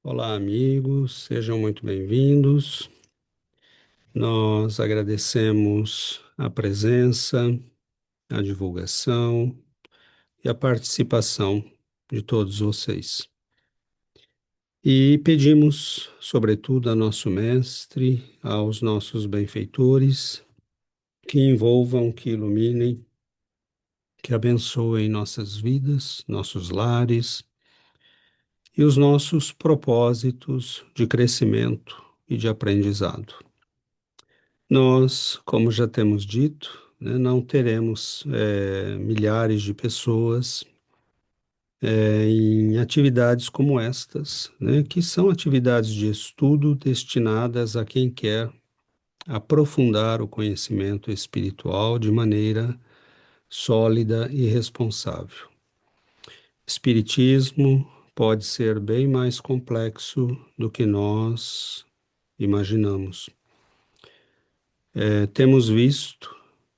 Olá, amigos, sejam muito bem-vindos. Nós agradecemos a presença, a divulgação e a participação de todos vocês. E pedimos, sobretudo, a nosso Mestre, aos nossos benfeitores, que envolvam, que iluminem, que abençoem nossas vidas, nossos lares e os nossos propósitos de crescimento e de aprendizado. Nós, como já temos dito, né, não teremos milhares de pessoas em atividades como estas, né, que são atividades de estudo destinadas a quem quer aprofundar o conhecimento espiritual de maneira sólida e responsável. Espiritismo pode ser bem mais complexo do que nós imaginamos. Temos visto,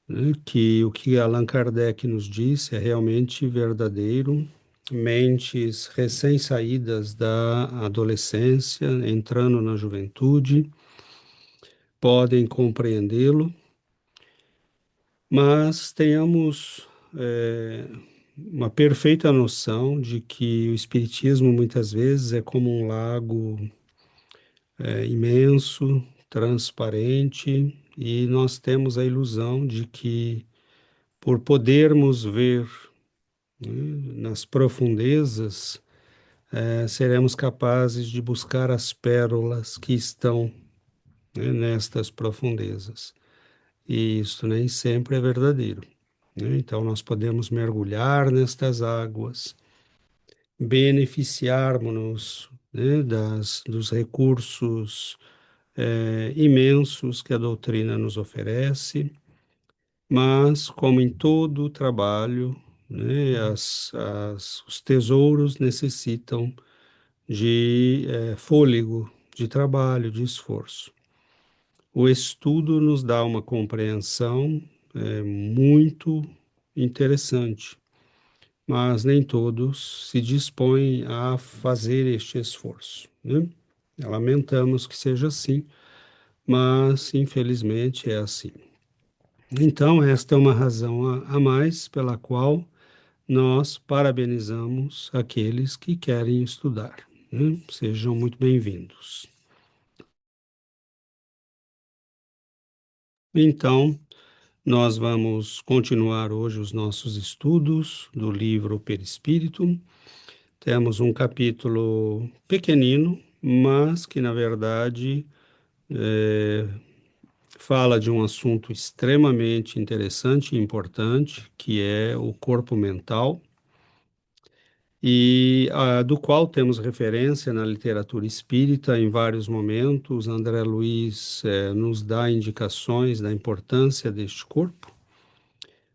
né, que o que Allan Kardec nos disse é realmente verdadeiro. Mentes recém-saídas da adolescência, entrando na juventude, podem compreendê-lo, mas tenhamos uma perfeita noção de que o Espiritismo muitas vezes é como um lago imenso, transparente, e nós temos a ilusão de que, por podermos ver, né, nas profundezas, seremos capazes de buscar as pérolas que estão, né, nestas profundezas. E isso nem sempre é verdadeiro, né? Então, nós podemos mergulhar nestas águas, beneficiarmos-nos, né, dos recursos imensos que a doutrina nos oferece, mas, como em todo trabalho, né, os tesouros necessitam de fôlego, de trabalho, de esforço. O estudo nos dá uma compreensão muito interessante, mas nem todos se dispõem a fazer este esforço, né? Lamentamos que seja assim, mas infelizmente é assim. Então, esta é uma razão a mais pela qual nós parabenizamos aqueles que querem estudar, né? Sejam muito bem-vindos. Então, nós vamos continuar hoje os nossos estudos do livro Perispírito. Temos um capítulo pequenino, mas que, na verdade, fala de um assunto extremamente interessante e importante, que é o corpo mental, e do qual temos referência na literatura espírita em vários momentos. André Luiz nos dá indicações da importância deste corpo,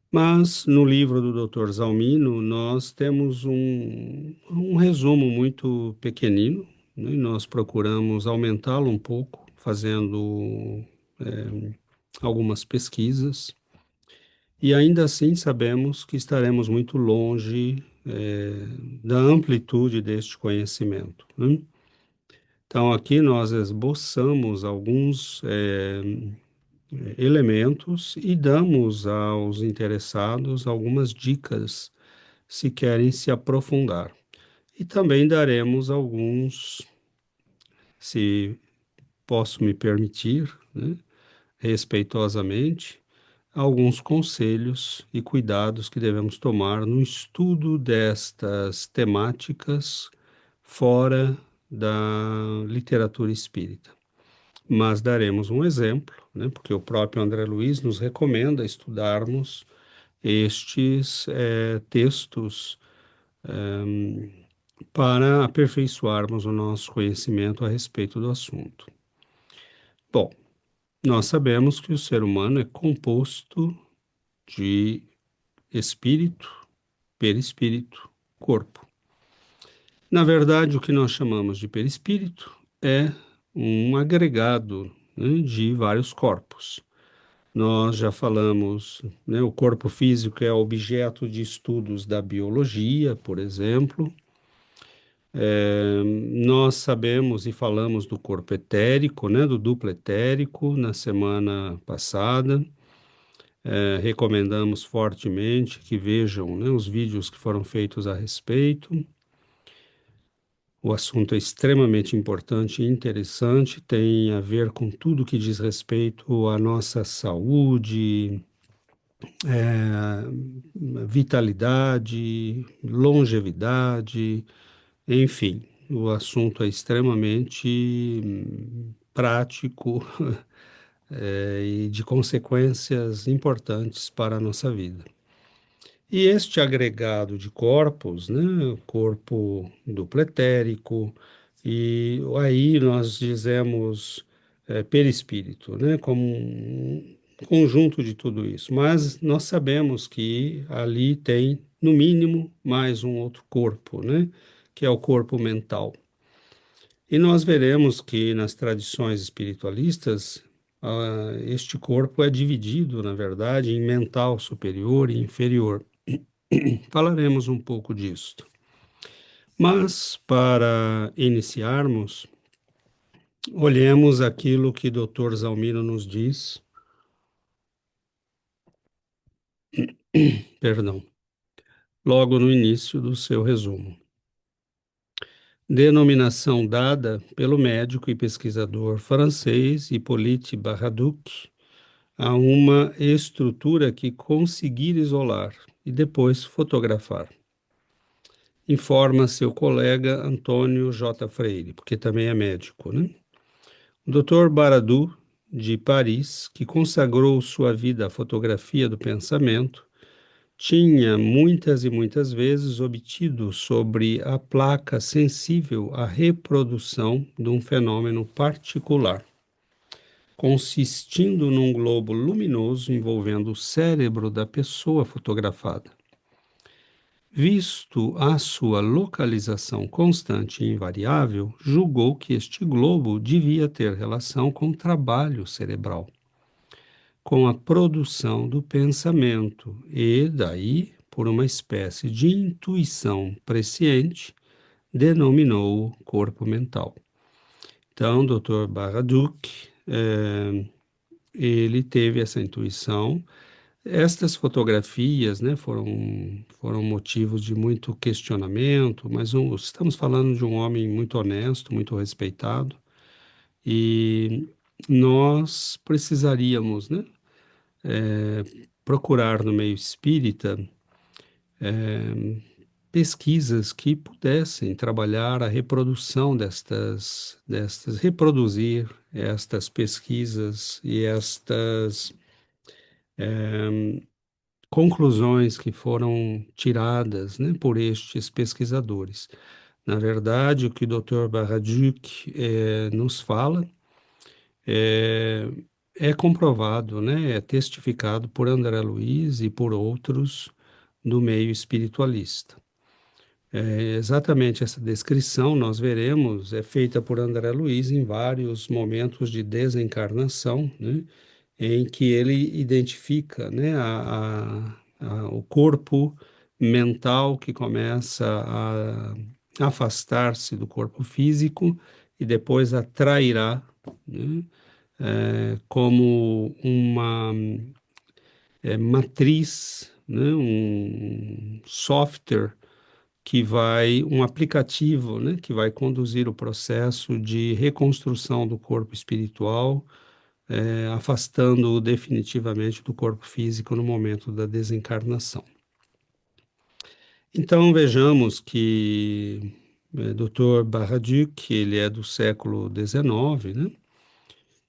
mas no livro do Dr. Zalmino nós temos um resumo muito pequenino, né? Nós procuramos aumentá-lo um pouco, fazendo algumas pesquisas, e ainda assim sabemos que estaremos muito longe da amplitude deste conhecimento, né? Então, aqui nós esboçamos alguns elementos e damos aos interessados algumas dicas se querem se aprofundar. E também daremos alguns, se posso me permitir, né, respeitosamente, alguns conselhos e cuidados que devemos tomar no estudo destas temáticas fora da literatura espírita. Mas daremos um exemplo, né, porque o próprio André Luiz nos recomenda estudarmos estes textos para aperfeiçoarmos o nosso conhecimento a respeito do assunto. Bom, nós sabemos que o ser humano é composto de espírito, perispírito, corpo. Na verdade, o que nós chamamos de perispírito é um agregado, né, de vários corpos. Nós já falamos, né, o corpo físico é objeto de estudos da biologia, por exemplo, Nós sabemos e falamos do corpo etérico, né, do duplo etérico, na semana passada. Recomendamos fortemente que vejam, né, os vídeos que foram feitos a respeito. O assunto é extremamente importante e interessante, tem a ver com tudo que diz respeito à nossa saúde, vitalidade, longevidade, enfim, o assunto é extremamente prático, e de consequências importantes para a nossa vida. E este agregado de corpos, né, o corpo dupletérico, e aí nós dizemos perispírito, né, como um conjunto de tudo isso. Mas nós sabemos que ali tem, no mínimo, mais um outro corpo, né, que é o corpo mental. E nós veremos que nas tradições espiritualistas, este corpo é dividido, na verdade, em mental superior e inferior. Falaremos um pouco disto. Mas, para iniciarmos, olhemos aquilo que Dr. Zalmiro nos diz, perdão, logo no início do seu resumo. Denominação dada pelo médico e pesquisador francês Hippolyte Baraduc a uma estrutura que conseguir isolar e depois fotografar. Informa seu colega Antônio J. Freire, porque também é médico, né? O Dr. Baradu, de Paris, que consagrou sua vida à fotografia do pensamento, tinha muitas e muitas vezes obtido sobre a placa sensível a reprodução de um fenômeno particular, consistindo num globo luminoso envolvendo o cérebro da pessoa fotografada. Visto a sua localização constante e invariável, julgou que este globo devia ter relação com o trabalho cerebral, com a produção do pensamento e, daí, por uma espécie de intuição presciente, denominou-o corpo mental. Então, Dr. Baraduc, ele teve essa intuição. Estas fotografias, né, foram motivos de muito questionamento, mas estamos falando de um homem muito honesto, muito respeitado, e nós precisaríamos, né, procurar no meio espírita pesquisas que pudessem trabalhar a reprodução reproduzir estas pesquisas e estas conclusões que foram tiradas, né, por estes pesquisadores. Na verdade, o que o Dr. Baraduc nos fala é, é comprovado, né, é testificado por André Luiz e por outros do meio espiritualista. Exatamente essa descrição, nós veremos, é feita por André Luiz em vários momentos de desencarnação, né, em que ele identifica, né, o corpo mental que começa a afastar-se do corpo físico e depois atrairá, né, como uma matriz, né, um software um aplicativo, né, que vai conduzir o processo de reconstrução do corpo espiritual, afastando-o definitivamente do corpo físico no momento da desencarnação. Então vejamos que Dr. Baraduc, ele é do século XIX, né?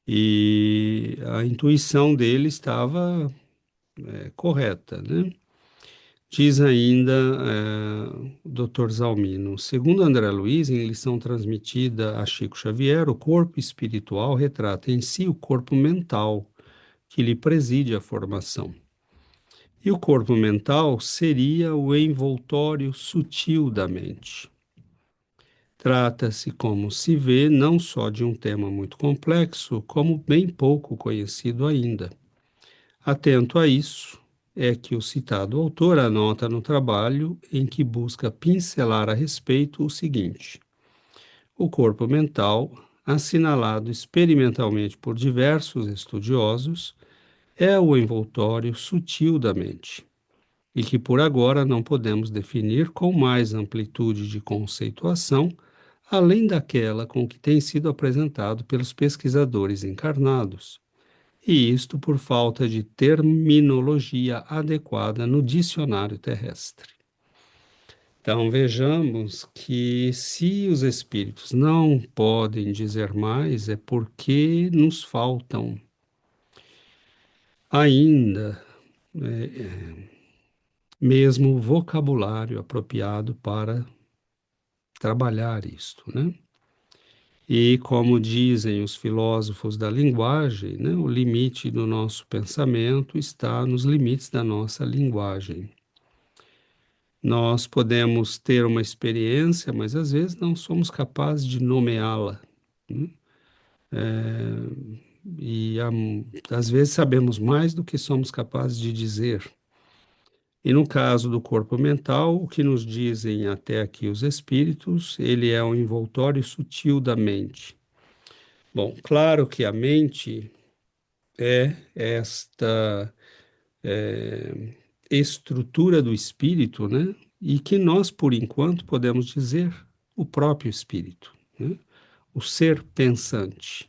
E a intuição dele estava correta, né? Diz ainda o Dr. Zalmino, segundo André Luiz, em lição transmitida a Chico Xavier, o corpo espiritual retrata em si o corpo mental, que lhe preside a formação. E o corpo mental seria o envoltório sutil da mente. Trata-se, como se vê, não só de um tema muito complexo, como bem pouco conhecido ainda. Atento a isso, é que o citado autor anota no trabalho em que busca pincelar a respeito o seguinte: o corpo mental, assinalado experimentalmente por diversos estudiosos, é o envoltório sutil da mente, e que por agora não podemos definir com mais amplitude de conceituação, além daquela com que tem sido apresentado pelos pesquisadores encarnados, e isto por falta de terminologia adequada no dicionário terrestre. Então vejamos que se os espíritos não podem dizer mais, é porque nos faltam ainda mesmo vocabulário apropriado para trabalhar isto, né? E como dizem os filósofos da linguagem, né, o limite do nosso pensamento está nos limites da nossa linguagem. Nós podemos ter uma experiência, mas às vezes não somos capazes de nomeá-la, né? E às vezes sabemos mais do que somos capazes de dizer. E no caso do corpo mental, o que nos dizem até aqui os espíritos, ele é um envoltório sutil da mente. Bom, claro que a mente é esta estrutura do espírito, né? E que nós, por enquanto, podemos dizer o próprio espírito, né? O ser pensante,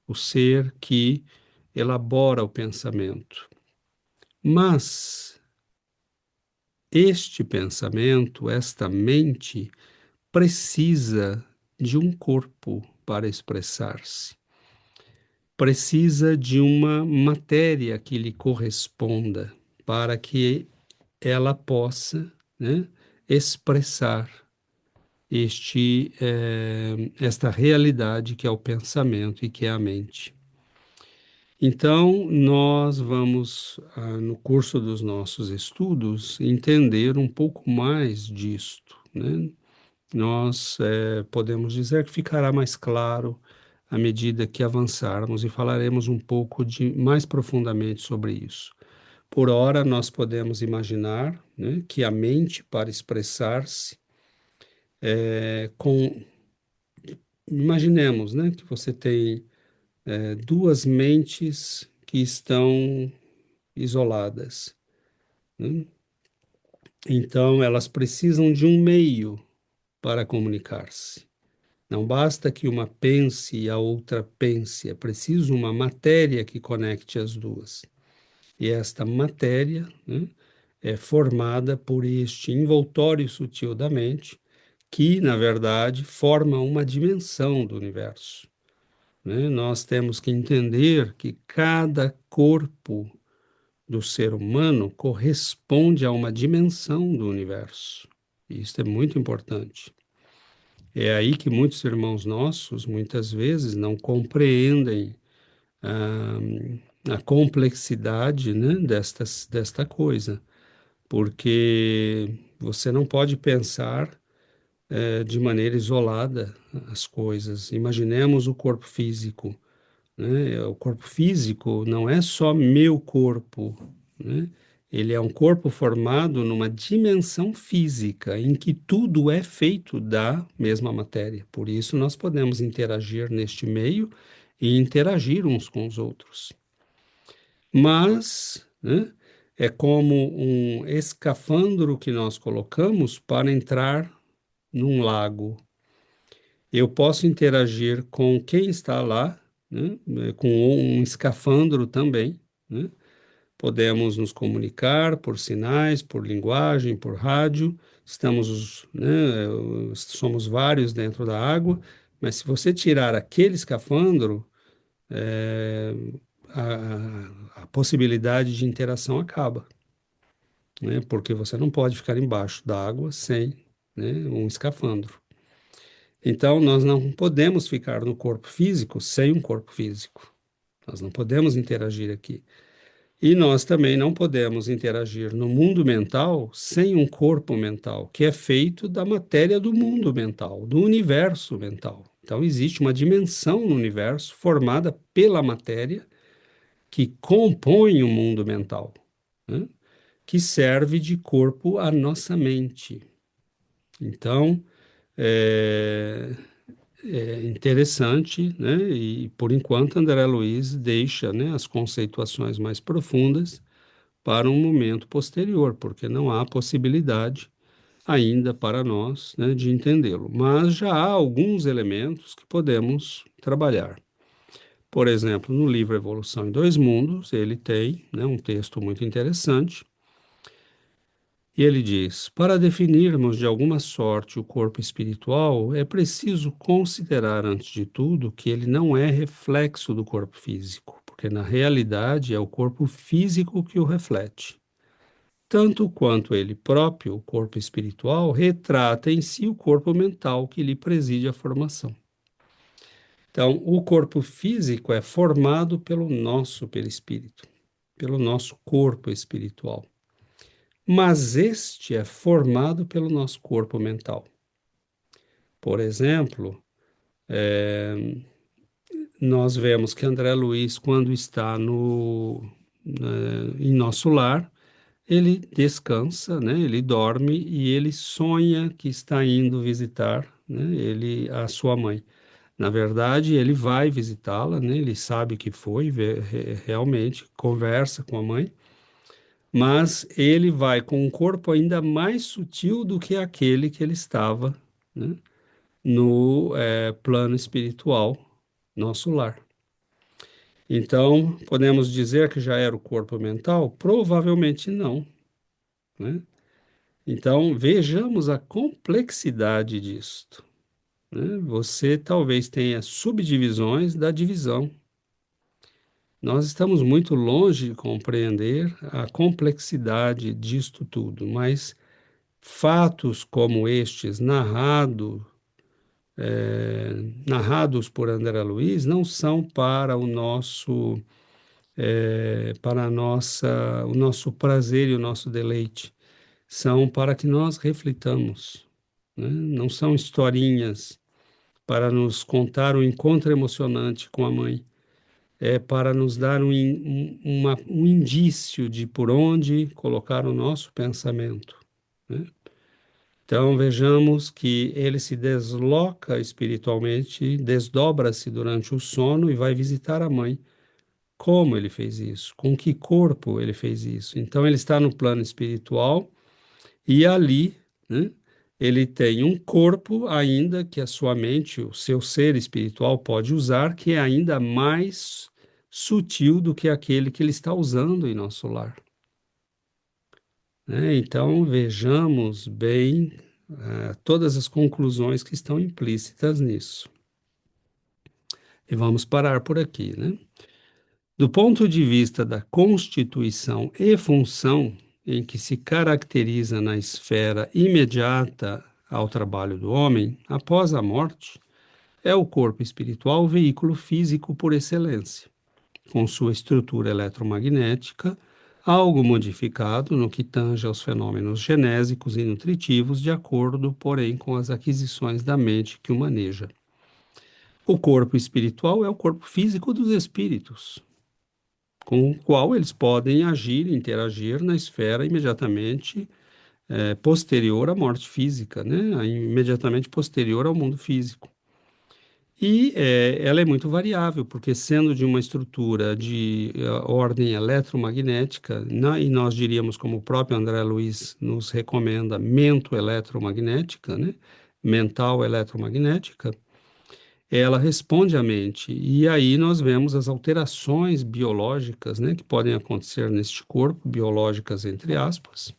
o ser que elabora o pensamento. Mas este pensamento, esta mente, precisa de um corpo para expressar-se, precisa de uma matéria que lhe corresponda para que ela possa, né, expressar esta realidade que é o pensamento e que é a mente. Então, nós vamos, no curso dos nossos estudos, entender um pouco mais disto, né? Nós podemos dizer que ficará mais claro à medida que avançarmos e falaremos um pouco mais profundamente sobre isso. Por ora, nós podemos imaginar, né, que a mente, para expressar-se, imaginemos, né, que você tem duas mentes que estão isoladas, né? Então, elas precisam de um meio para comunicar-se. Não basta que uma pense e a outra pense, é preciso uma matéria que conecte as duas. E esta matéria, né, é formada por este envoltório sutil da mente, que, na verdade, forma uma dimensão do universo, né? Nós temos que entender que cada corpo do ser humano corresponde a uma dimensão do universo. E isso é muito importante. É aí que muitos irmãos nossos, muitas vezes, não compreendem a, a complexidade, né, desta coisa, porque você não pode pensar de maneira isolada as coisas. Imaginemos o corpo físico, né? O corpo físico não é só meu corpo, né? Ele é um corpo formado numa dimensão física em que tudo é feito da mesma matéria. Por isso nós podemos interagir neste meio e interagir uns com os outros. Mas, né, é como um escafandro que nós colocamos para entrar num lago. Eu posso interagir com quem está lá, né, com um escafandro também, né? Podemos nos comunicar por sinais, por linguagem, por rádio. Estamos, né, somos vários dentro da água, mas se você tirar aquele escafandro, é, a possibilidade de interação acaba, né? Porque você não pode ficar embaixo da água sem, né, um escafandro. Então, nós não podemos ficar no corpo físico sem um corpo físico. Nós não podemos interagir aqui. E nós também não podemos interagir no mundo mental sem um corpo mental, que é feito da matéria do mundo mental, do universo mental. Então, existe uma dimensão no universo formada pela matéria que compõe o mundo mental, né? que serve de corpo à nossa mente. Então, é, é interessante, né? E por enquanto André Luiz deixa, né, as conceituações mais profundas para um momento posterior, porque não há possibilidade ainda para nós, né, de entendê-lo. Mas já há alguns elementos que podemos trabalhar. Por exemplo, no livro Evolução em Dois Mundos, ele tem, né, um texto muito interessante. E ele diz: para definirmos de alguma sorte o corpo espiritual, é preciso considerar, antes de tudo, que ele não é reflexo do corpo físico, porque na realidade é o corpo físico que o reflete. Tanto quanto ele próprio, o corpo espiritual, retrata em si o corpo mental que lhe preside a formação. Então, o corpo físico é formado pelo nosso perispírito, pelo nosso corpo espiritual. Mas este é formado pelo nosso corpo mental. Por exemplo, nós vemos que André Luiz, quando está em nosso lar, ele descansa, né? Ele dorme e ele sonha que está indo visitar, né? A sua mãe. Na verdade, ele vai visitá-la, né? Ele sabe que foi, realmente conversa com a mãe, mas ele vai com um corpo ainda mais sutil do que aquele que ele estava, né, no plano espiritual, nosso lar. Então, podemos dizer que já era o corpo mental? Provavelmente não, né? Então, vejamos a complexidade disto, né? Você talvez tenha subdivisões da divisão. Nós estamos muito longe de compreender a complexidade disto tudo, mas fatos como estes, narrados por André Luiz, não são para o nosso prazer e o nosso deleite, são para que nós reflitamos, né? Não são historinhas para nos contar um encontro emocionante com a mãe, é para nos dar um indício de por onde colocar o nosso pensamento, né? Então vejamos que ele se desloca espiritualmente, desdobra-se durante o sono e vai visitar a mãe. Como ele fez isso? Com que corpo ele fez isso? Então ele está no plano espiritual e ali, né, ele tem um corpo ainda que a sua mente, o seu ser espiritual pode usar, que é ainda mais sutil do que aquele que ele está usando em nosso lar, né? Então vejamos bem todas as conclusões que estão implícitas nisso. E vamos parar por aqui, né? Do ponto de vista da constituição e função em que se caracteriza na esfera imediata ao trabalho do homem, após a morte, é o corpo espiritual o veículo físico por excelência, com sua estrutura eletromagnética, algo modificado no que tange aos fenômenos genésicos e nutritivos, de acordo, porém, com as aquisições da mente que o maneja. O corpo espiritual é o corpo físico dos espíritos, com o qual eles podem agir, interagir na esfera imediatamente posterior à morte física, né? Imediatamente posterior ao mundo físico. E ela é muito variável, porque sendo de uma estrutura de ordem eletromagnética, e nós diríamos, como o próprio André Luiz nos recomenda, mento-eletromagnética, né? Mental eletromagnética, ela responde à mente. E aí nós vemos as alterações biológicas, né, que podem acontecer neste corpo, biológicas entre aspas,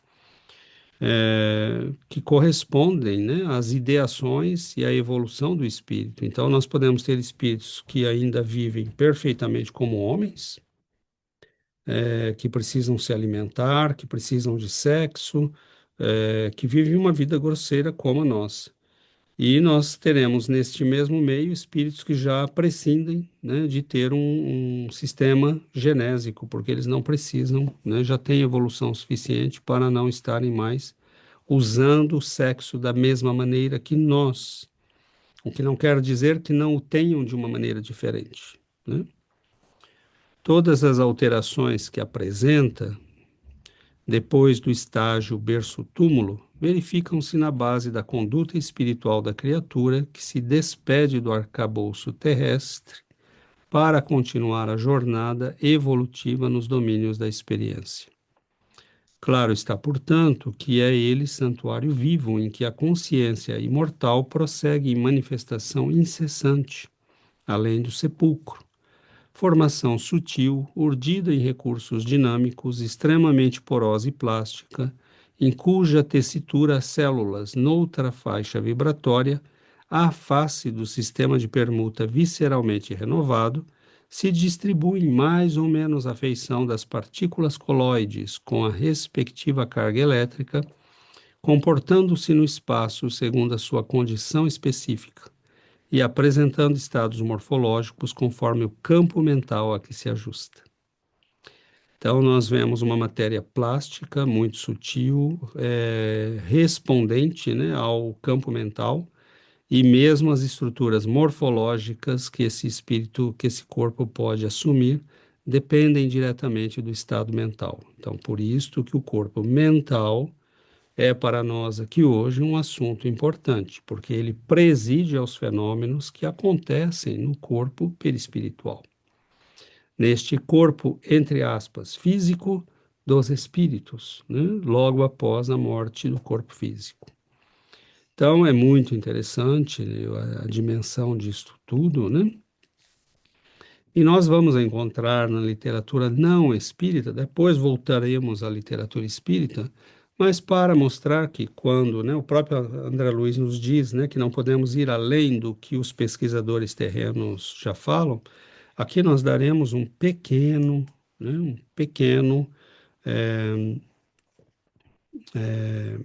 que correspondem, né, às ideações e à evolução do espírito. Então nós podemos ter espíritos que ainda vivem perfeitamente como homens, que precisam se alimentar, que precisam de sexo, que vivem uma vida grosseira como a nossa. E nós teremos neste mesmo meio espíritos que já prescindem, né, de ter um sistema genésico, porque eles não precisam, né, já têm evolução suficiente para não estarem mais usando o sexo da mesma maneira que nós, o que não quer dizer que não o tenham de uma maneira diferente, né? Todas as alterações que apresenta Depois do estágio berço-túmulo, verificam-se na base da conduta espiritual da criatura que se despede do arcabouço terrestre para continuar a jornada evolutiva nos domínios da experiência. Claro está, portanto, que é ele santuário vivo em que a consciência imortal prossegue em manifestação incessante, além do sepulcro. Formação sutil, urdida em recursos dinâmicos, extremamente porosa e plástica, em cuja tessitura as células, noutra faixa vibratória, à face do sistema de permuta visceralmente renovado, se distribuem mais ou menos à feição das partículas coloides com a respectiva carga elétrica, comportando-se no espaço segundo a sua condição específica e apresentando estados morfológicos conforme o campo mental a que se ajusta. Então, nós vemos uma matéria plástica muito sutil, respondente, né, ao campo mental, e mesmo as estruturas morfológicas que esse espírito, que esse corpo pode assumir, dependem diretamente do estado mental. Então, por isso que o corpo mental é para nós aqui hoje um assunto importante, porque ele preside aos fenômenos que acontecem no corpo perispiritual. Neste corpo, entre aspas, físico dos espíritos, né? Logo após a morte do corpo físico. Então, é muito interessante a dimensão disso tudo, né? E nós vamos encontrar na literatura não espírita, depois voltaremos à literatura espírita, mas para mostrar que quando, né, o próprio André Luiz nos diz, né, que não podemos ir além do que os pesquisadores terrenos já falam, aqui nós daremos um pequeno, né, eh,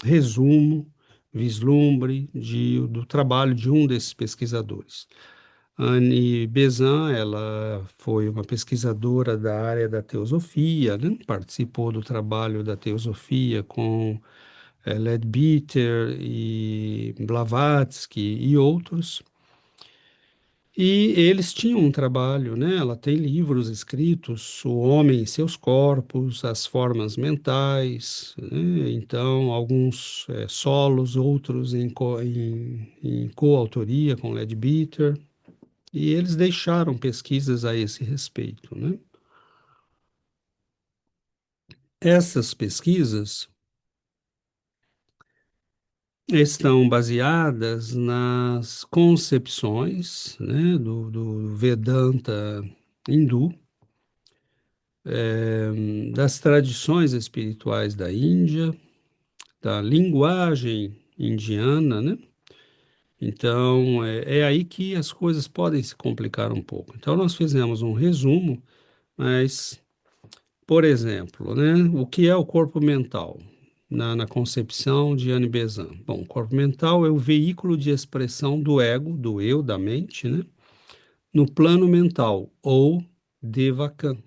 resumo, vislumbre do trabalho de um desses pesquisadores. Anne Besant, ela foi uma pesquisadora da área da teosofia, né? Participou do trabalho da teosofia com Leadbeater e Blavatsky e outros. E eles tinham um trabalho, né? Ela tem livros escritos, O Homem e Seus Corpos, As Formas Mentais, né? Então, alguns solos, outros em coautoria com Leadbeater. E eles deixaram pesquisas a esse respeito, né? Essas pesquisas estão baseadas nas concepções, né, do Vedanta hindu, das tradições espirituais da Índia, da linguagem indiana, né? Então, é aí que as coisas podem se complicar um pouco. Então, nós fizemos um resumo, mas por exemplo, né, o que é o corpo mental na concepção de Anne Besant? Bom, o corpo mental é o veículo de expressão do ego, do eu, da mente, né, no plano mental, ou Devakan.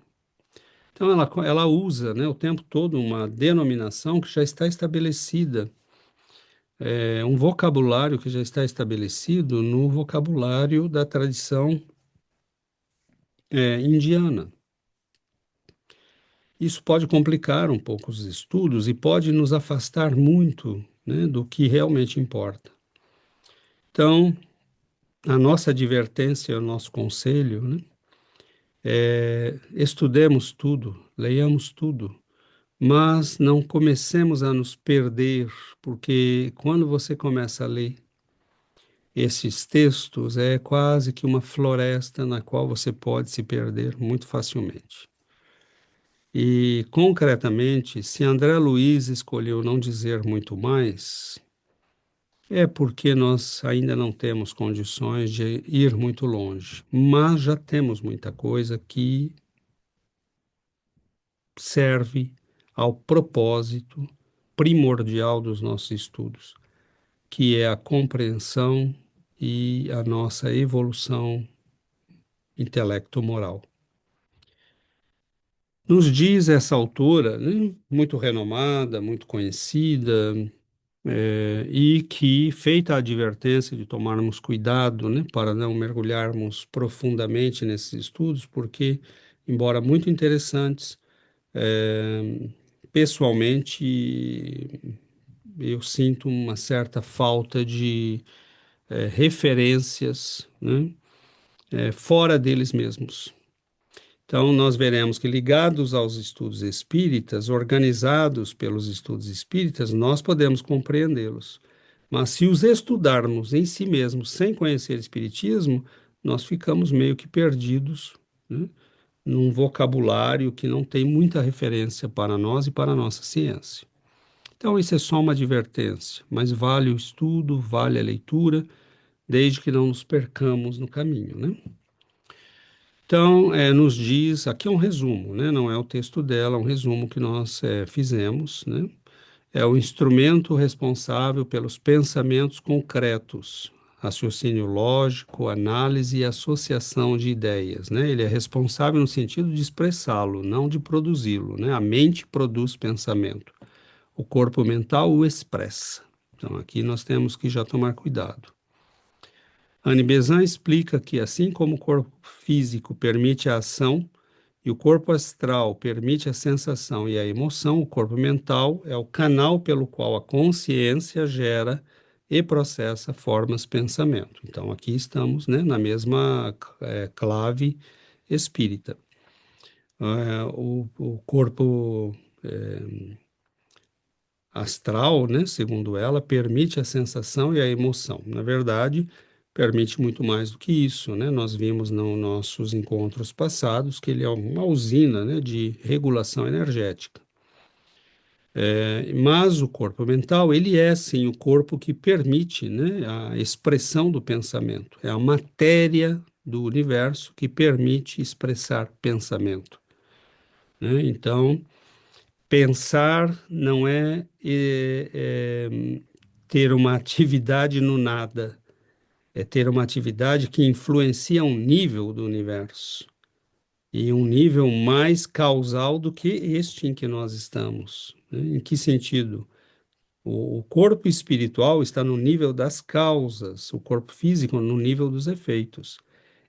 Então, ela usa, né, o tempo todo uma denominação que já está estabelecida, um vocabulário que já está estabelecido no vocabulário da tradição indiana. Isso pode complicar um pouco os estudos e pode nos afastar muito, né, do que realmente importa. Então, a nossa advertência, o nosso conselho, né, estudemos tudo, leiamos tudo, mas não comecemos a nos perder, porque quando você começa a ler esses textos, é quase que uma floresta na qual você pode se perder muito facilmente. E, concretamente, se André Luiz escolheu não dizer muito mais, é porque nós ainda não temos condições de ir muito longe, mas já temos muita coisa que serve ao propósito primordial dos nossos estudos, que é a compreensão e a nossa evolução intelecto-moral. Nos diz essa autora, né, muito renomada, muito conhecida, e que, feita a advertência de tomarmos cuidado, né, para não mergulharmos profundamente nesses estudos, porque, embora muito interessantes, É, pessoalmente, eu sinto uma certa falta de referências, né, fora deles mesmos. Então, nós veremos que, ligados aos estudos espíritas, organizados pelos estudos espíritas, nós podemos compreendê-los. Mas, se os estudarmos em si mesmos, sem conhecer espiritismo, nós ficamos meio que perdidos, né, num vocabulário que não tem muita referência para nós e para a nossa ciência. Então, isso é só uma advertência, mas vale o estudo, vale a leitura, desde que não nos percamos no caminho, né? Então, nos diz, aqui é um resumo, né? Não é o texto dela, é um resumo que nós fizemos, né? É o instrumento responsável pelos pensamentos concretos, raciocínio lógico, análise e associação de ideias, né? Ele é responsável no sentido de expressá-lo, não de produzi-lo, né? A mente produz pensamento, o corpo mental o expressa. Então, aqui nós temos que já tomar cuidado. Anne Besant explica que, assim como o corpo físico permite a ação e o corpo astral permite a sensação e a emoção, o corpo mental é o canal pelo qual a consciência gera e processa formas pensamento. Então, aqui estamos, né, na mesma clave espírita. O corpo astral, né, segundo ela, permite a sensação e a emoção. Na verdade, permite muito mais do que isso, né? Nós vimos nos nossos encontros passados que ele é uma usina, né, de regulação energética. Mas o corpo mental, ele é sim o corpo que permite, né, a expressão do pensamento. É a matéria do universo que permite expressar pensamento, né? Então, pensar não é ter uma atividade no nada, é ter uma atividade que influencia um nível do universo e um nível mais causal do que este em que nós estamos, né? Em que sentido? O corpo espiritual está no nível das causas, o corpo físico no nível dos efeitos.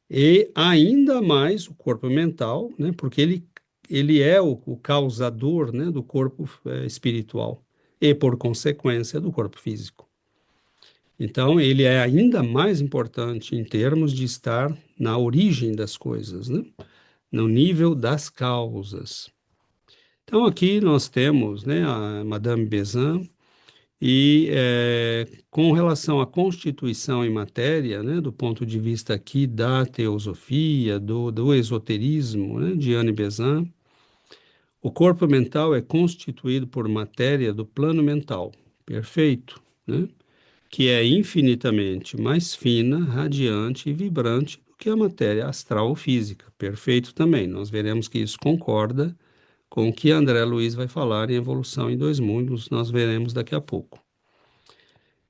E ainda mais o corpo mental, né? Porque ele é o causador, né, do corpo espiritual e, por consequência, do corpo físico. Então, ele é ainda mais importante em termos de estar na origem das coisas, né? No nível das causas. Então, aqui nós temos, né, a Madame Besant e com relação à constituição em matéria, né, do ponto de vista aqui da teosofia, do esoterismo, né, de Anne Besant, o corpo mental é constituído por matéria do plano mental, perfeito, né, que é infinitamente mais fina, radiante e vibrante do que a matéria astral ou física, perfeito também. Nós veremos que isso concorda com o que André Luiz vai falar em Evolução em Dois Mundos, nós veremos daqui a pouco.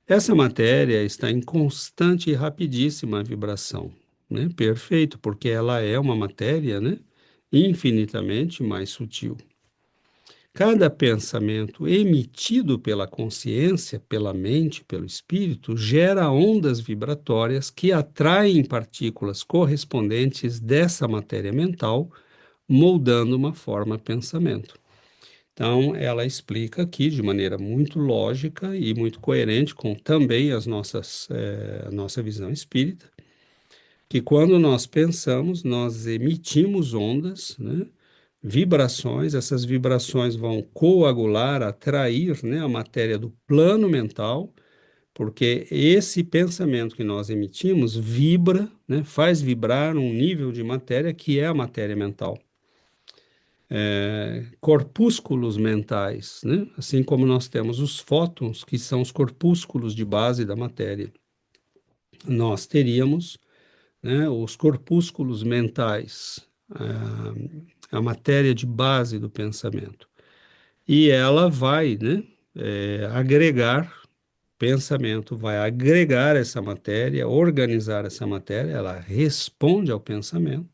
Essa matéria está em constante e rapidíssima vibração, né? Perfeito, porque ela é uma matéria, né, infinitamente mais sutil. Cada pensamento emitido pela consciência, pela mente, pelo espírito, gera ondas vibratórias que atraem partículas correspondentes dessa matéria mental, moldando uma forma pensamento. Então, ela explica aqui de maneira muito lógica e muito coerente com também a nossa visão espírita, que quando nós pensamos, nós emitimos ondas, né, vibrações, essas vibrações vão coagular, atrair, né, a matéria do plano mental, porque esse pensamento que nós emitimos vibra, né, faz vibrar um nível de matéria que é a matéria mental. Corpúsculos mentais, né? Assim como nós temos os fótons, que são os corpúsculos de base da matéria, nós teríamos, né, os corpúsculos mentais, a matéria de base do pensamento. E ela vai, né, agregar pensamento, vai agregar essa matéria, organizar essa matéria, ela responde ao pensamento.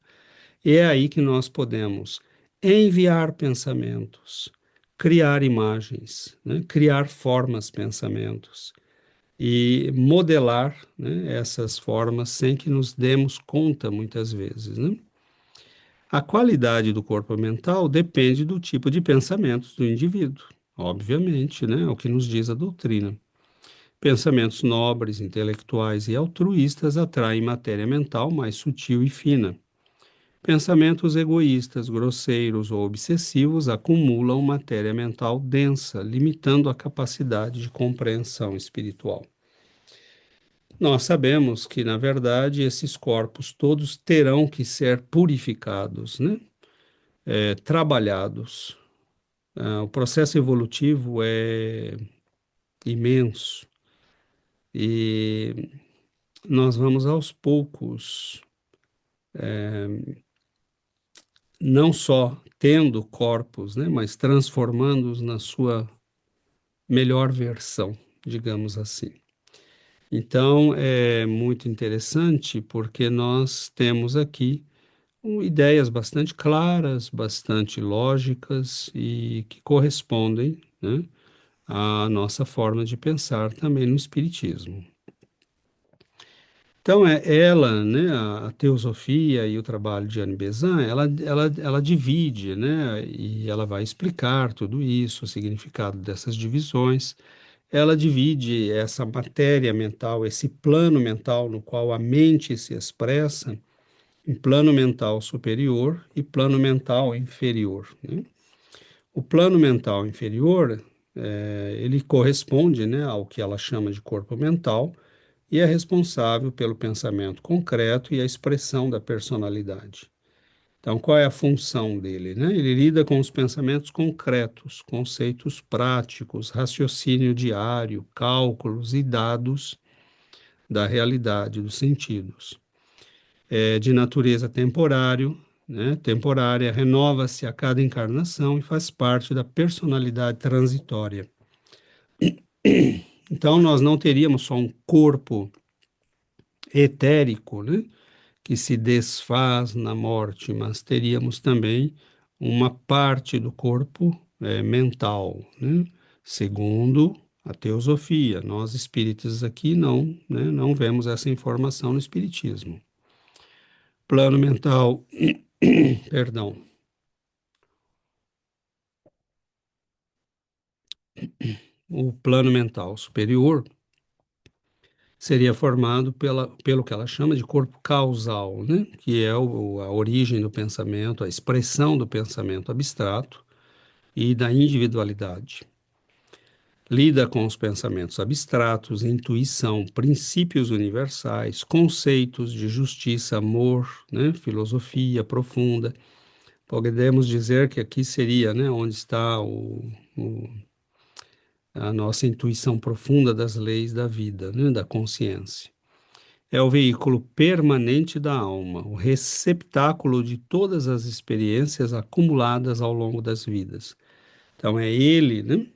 E é aí que nós podemos enviar pensamentos, criar imagens, né? Criar formas, pensamentos e modelar, né, essas formas sem que nos demos conta muitas vezes, né? A qualidade do corpo mental depende do tipo de pensamentos do indivíduo, obviamente, né? É o que nos diz a doutrina. Pensamentos nobres, intelectuais e altruístas atraem matéria mental mais sutil e fina. Pensamentos egoístas, grosseiros ou obsessivos acumulam matéria mental densa, limitando a capacidade de compreensão espiritual. Nós sabemos que, na verdade, esses corpos todos terão que ser purificados, né? Trabalhados. O processo evolutivo é imenso e nós vamos aos poucos, não só tendo corpos, né, mas transformando-os na sua melhor versão, digamos assim. Então, é muito interessante porque nós temos aqui ideias bastante claras, bastante lógicas e que correspondem, né, à nossa forma de pensar também no Espiritismo. Então, ela, né, a teosofia e o trabalho de Anne Besant, ela divide, né, e ela vai explicar tudo isso, o significado dessas divisões. Ela divide essa matéria mental, esse plano mental no qual a mente se expressa, em plano mental superior e plano mental inferior, né? O plano mental inferior, ele corresponde, né, ao que ela chama de corpo mental e é responsável pelo pensamento concreto e a expressão da personalidade. Então, qual é a função dele, né? Ele lida com os pensamentos concretos, conceitos práticos, raciocínio diário, cálculos e dados da realidade, dos sentidos. É de natureza temporário, né? Temporária, renova-se a cada encarnação e faz parte da personalidade transitória. Então, nós não teríamos só um corpo etérico, né, que se desfaz na morte, mas teríamos também uma parte do corpo mental, né? Segundo a teosofia. Nós espíritas aqui não, né, não vemos essa informação no espiritismo. Plano mental, perdão, o plano mental superior seria formado pelo que ela chama de corpo causal, né? Que é a origem do pensamento, a expressão do pensamento abstrato e da individualidade. Lida com os pensamentos abstratos, intuição, princípios universais, conceitos de justiça, amor, né? Filosofia profunda. Podemos dizer que aqui seria, né, onde está a nossa intuição profunda das leis da vida, né, da consciência. É o veículo permanente da alma, o receptáculo de todas as experiências acumuladas ao longo das vidas. Então é ele, né,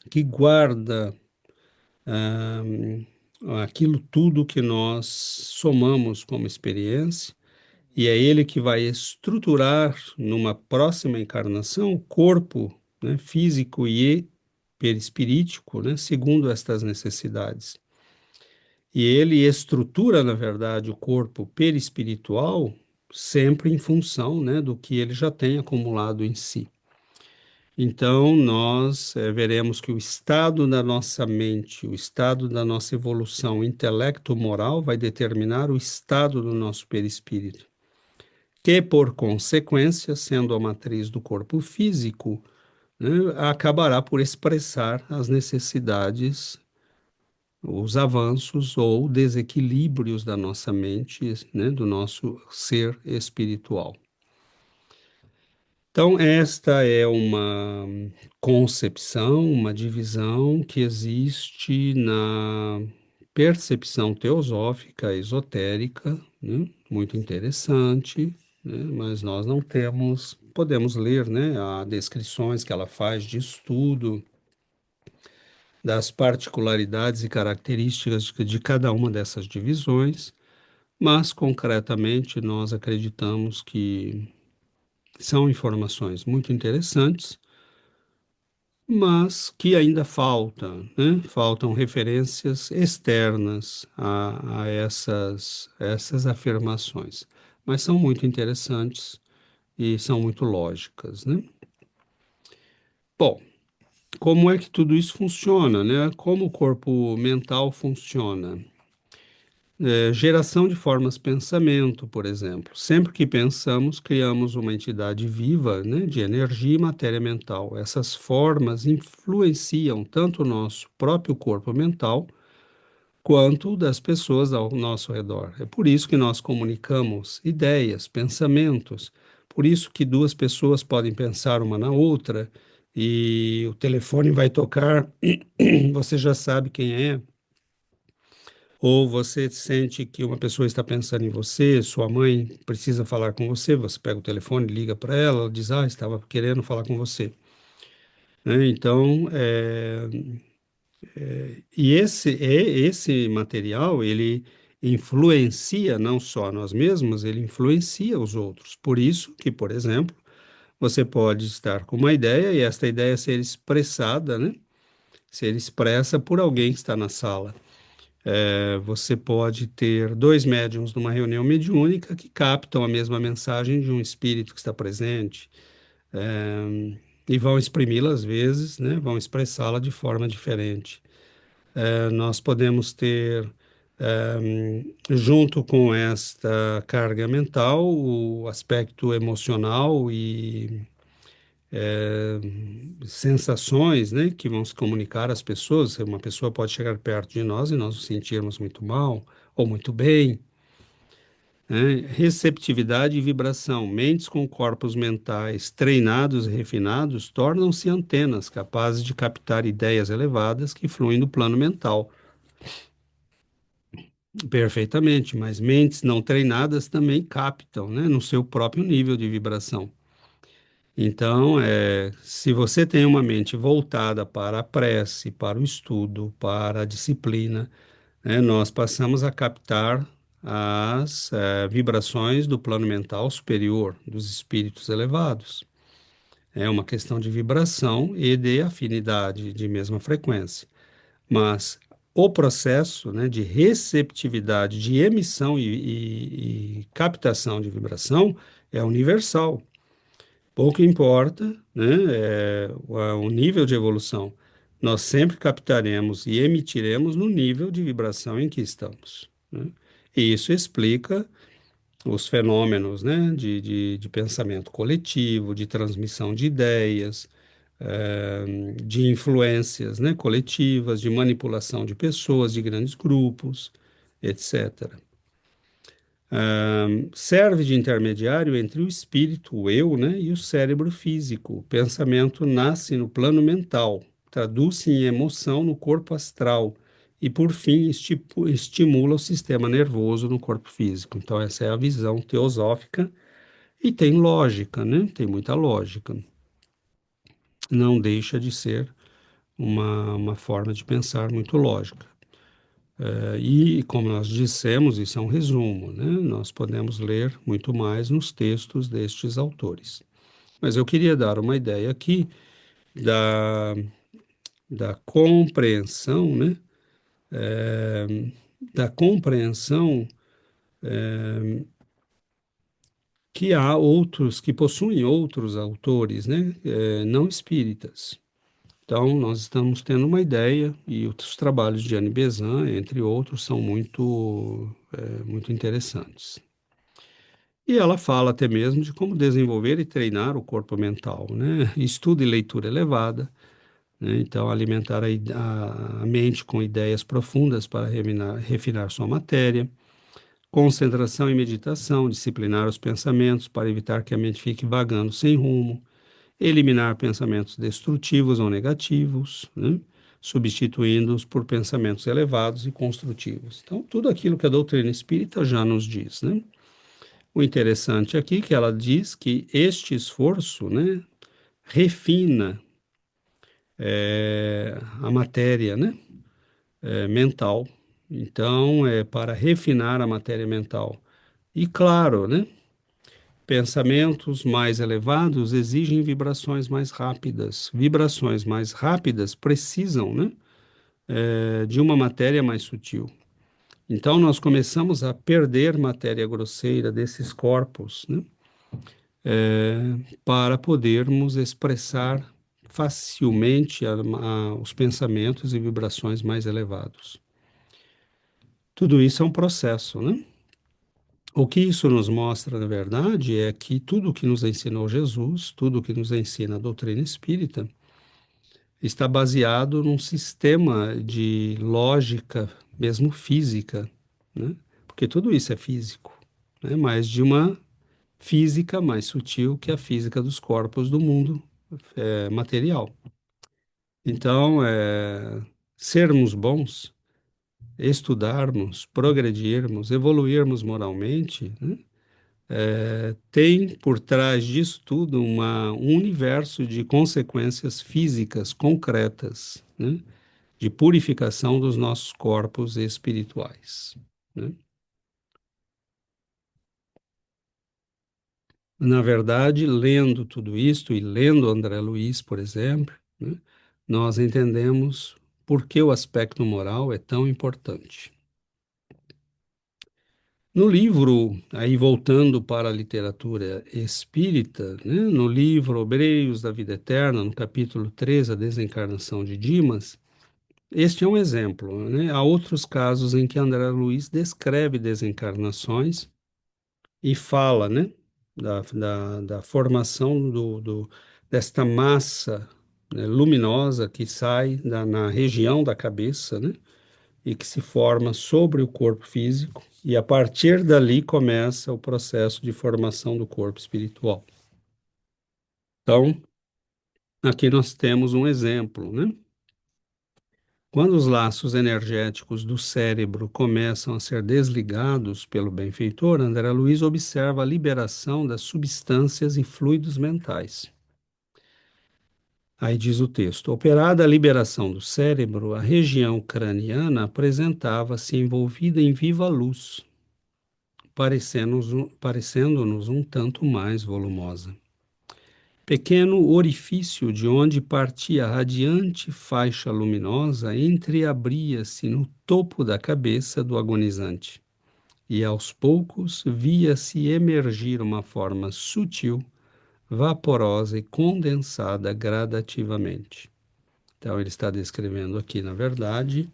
que guarda ah, aquilo tudo que nós somamos como experiência, e é ele que vai estruturar numa próxima encarnação o corpo, né, físico e perispirítico, né, segundo estas necessidades. E ele estrutura, na verdade, o corpo perispiritual sempre em função, né, do que ele já tem acumulado em si. Então, nós veremos que o estado da nossa mente, o estado da nossa evolução intelecto-moral vai determinar o estado do nosso perispírito, que, por consequência, sendo a matriz do corpo físico, né, acabará por expressar as necessidades, os avanços ou desequilíbrios da nossa mente, né, do nosso ser espiritual. Então, esta é uma concepção, uma divisão que existe na percepção teosófica esotérica, né, muito interessante, né, mas nós não temos, podemos ler, né, as descrições que ela faz de estudo das particularidades e características de cada uma dessas divisões, mas concretamente nós acreditamos que são informações muito interessantes, mas que ainda faltam, né? Faltam referências externas a essas afirmações. mas são muito interessantes e são muito lógicas, né? Bom, como é que tudo isso funciona, né? Como o corpo mental funciona? Geração de formas pensamento, por exemplo. Sempre que pensamos, criamos uma entidade viva, né, de energia e matéria mental. Essas formas influenciam tanto o nosso próprio corpo mental quanto das pessoas ao nosso redor. É por isso que nós comunicamos ideias, pensamentos. Por isso que duas pessoas podem pensar uma na outra e o telefone vai tocar, você já sabe quem é. Ou você sente que uma pessoa está pensando em você, sua mãe precisa falar com você, você pega o telefone, liga para ela, ela diz, estava querendo falar com você. Né? Então, esse material, ele influencia não só a nós mesmos, ele influencia os outros. Por isso que, por exemplo, você pode estar com uma ideia e esta ideia ser expressada, né? Ser expressa por alguém que está na sala. Você pode ter dois médiums numa reunião mediúnica que captam a mesma mensagem de um espírito que está presente, e vão exprimi-la às vezes, né? Vão expressá-la de forma diferente. Nós podemos ter, junto com esta carga mental, o aspecto emocional e sensações, né, que vão se comunicar às pessoas. Uma pessoa pode chegar perto de nós e nós nos sentirmos muito mal ou muito bem, né? Receptividade e vibração. Mentes com corpos mentais treinados e refinados tornam-se antenas capazes de captar ideias elevadas que fluem do plano mental. Perfeitamente, mas mentes não treinadas também captam, né, no seu próprio nível de vibração. Então, se você tem uma mente voltada para a prece, para o estudo, para a disciplina, né, nós passamos a captar as vibrações do plano mental superior, dos espíritos elevados. É uma questão de vibração e de afinidade de mesma frequência. Mas o processo, né, de receptividade, de emissão e captação de vibração é universal. Pouco importa, né, o nível de evolução. Nós sempre captaremos e emitiremos no nível de vibração em que estamos, né? E isso explica os fenômenos, né, de pensamento coletivo, de transmissão de ideias, de influências, né, coletivas, de manipulação de pessoas, de grandes grupos, etc. Serve de intermediário entre o espírito, o eu, né, e o cérebro físico. O pensamento nasce no plano mental, traduz-se em emoção no corpo astral e, por fim, estimula o sistema nervoso no corpo físico. Então, essa é a visão teosófica e tem lógica, né? Tem muita lógica. Não deixa de ser uma forma de pensar muito lógica. E, como nós dissemos, isso é um resumo, né? Nós podemos ler muito mais nos textos destes autores. Mas eu queria dar uma ideia aqui da, da compreensão, né? É, da compreensão que há outros, que possuem outros autores, né? Não espíritas. Então, nós estamos tendo uma ideia, e os trabalhos de Anne Besant, entre outros, são muito interessantes. E ela fala até mesmo de como desenvolver e treinar o corpo mental, né? Estudo e leitura elevada, né? Então, alimentar a mente com ideias profundas para refinar sua matéria, concentração e meditação, disciplinar os pensamentos para evitar que a mente fique vagando sem rumo, eliminar pensamentos destrutivos ou negativos, né? Substituindo-os por pensamentos elevados e construtivos. Então, tudo aquilo que a doutrina espírita já nos diz, né? O interessante aqui é que ela diz que este esforço, né, refina a matéria, né, mental. Então, é para refinar a matéria mental. E claro, né, pensamentos mais elevados exigem vibrações mais rápidas. Vibrações mais rápidas precisam, né, de uma matéria mais sutil. Então, nós começamos a perder matéria grosseira desses corpos, né? Para podermos expressar facilmente os pensamentos e vibrações mais elevados. Tudo isso é um processo, né? O que isso nos mostra, na verdade, é que tudo o que nos ensinou Jesus, tudo o que nos ensina a doutrina espírita, está baseado num sistema de lógica, mesmo física, né? Porque tudo isso é físico, né? Mas de uma física mais sutil que a física dos corpos do mundo material. Então, sermos bons, estudarmos, progredirmos, evoluirmos moralmente, né? Tem por trás disso tudo um universo de consequências físicas concretas, né? De purificação dos nossos corpos espirituais, né? Na verdade, lendo tudo isto e lendo André Luiz, por exemplo, né, nós entendemos por que o aspecto moral é tão importante. No livro, aí voltando para a literatura espírita, né, no livro Obreiros da Vida Eterna, no capítulo 13, A Desencarnação de Dimas, este é um exemplo, né? Há outros casos em que André Luiz descreve desencarnações e fala, né, da formação desta massa, né, luminosa que sai na região da cabeça, né, e que se forma sobre o corpo físico, e a partir dali começa o processo de formação do corpo espiritual. Então, aqui nós temos um exemplo, né? Quando os laços energéticos do cérebro começam a ser desligados pelo benfeitor, André Luiz observa a liberação das substâncias e fluidos mentais. Aí diz o texto: operada a liberação do cérebro, a região craniana apresentava-se envolvida em viva luz, parecendo-nos um tanto mais volumosa. Pequeno orifício de onde partia a radiante faixa luminosa entreabria-se no topo da cabeça do agonizante, e aos poucos via-se emergir uma forma sutil, vaporosa e condensada gradativamente. Então, ele está descrevendo aqui, na verdade,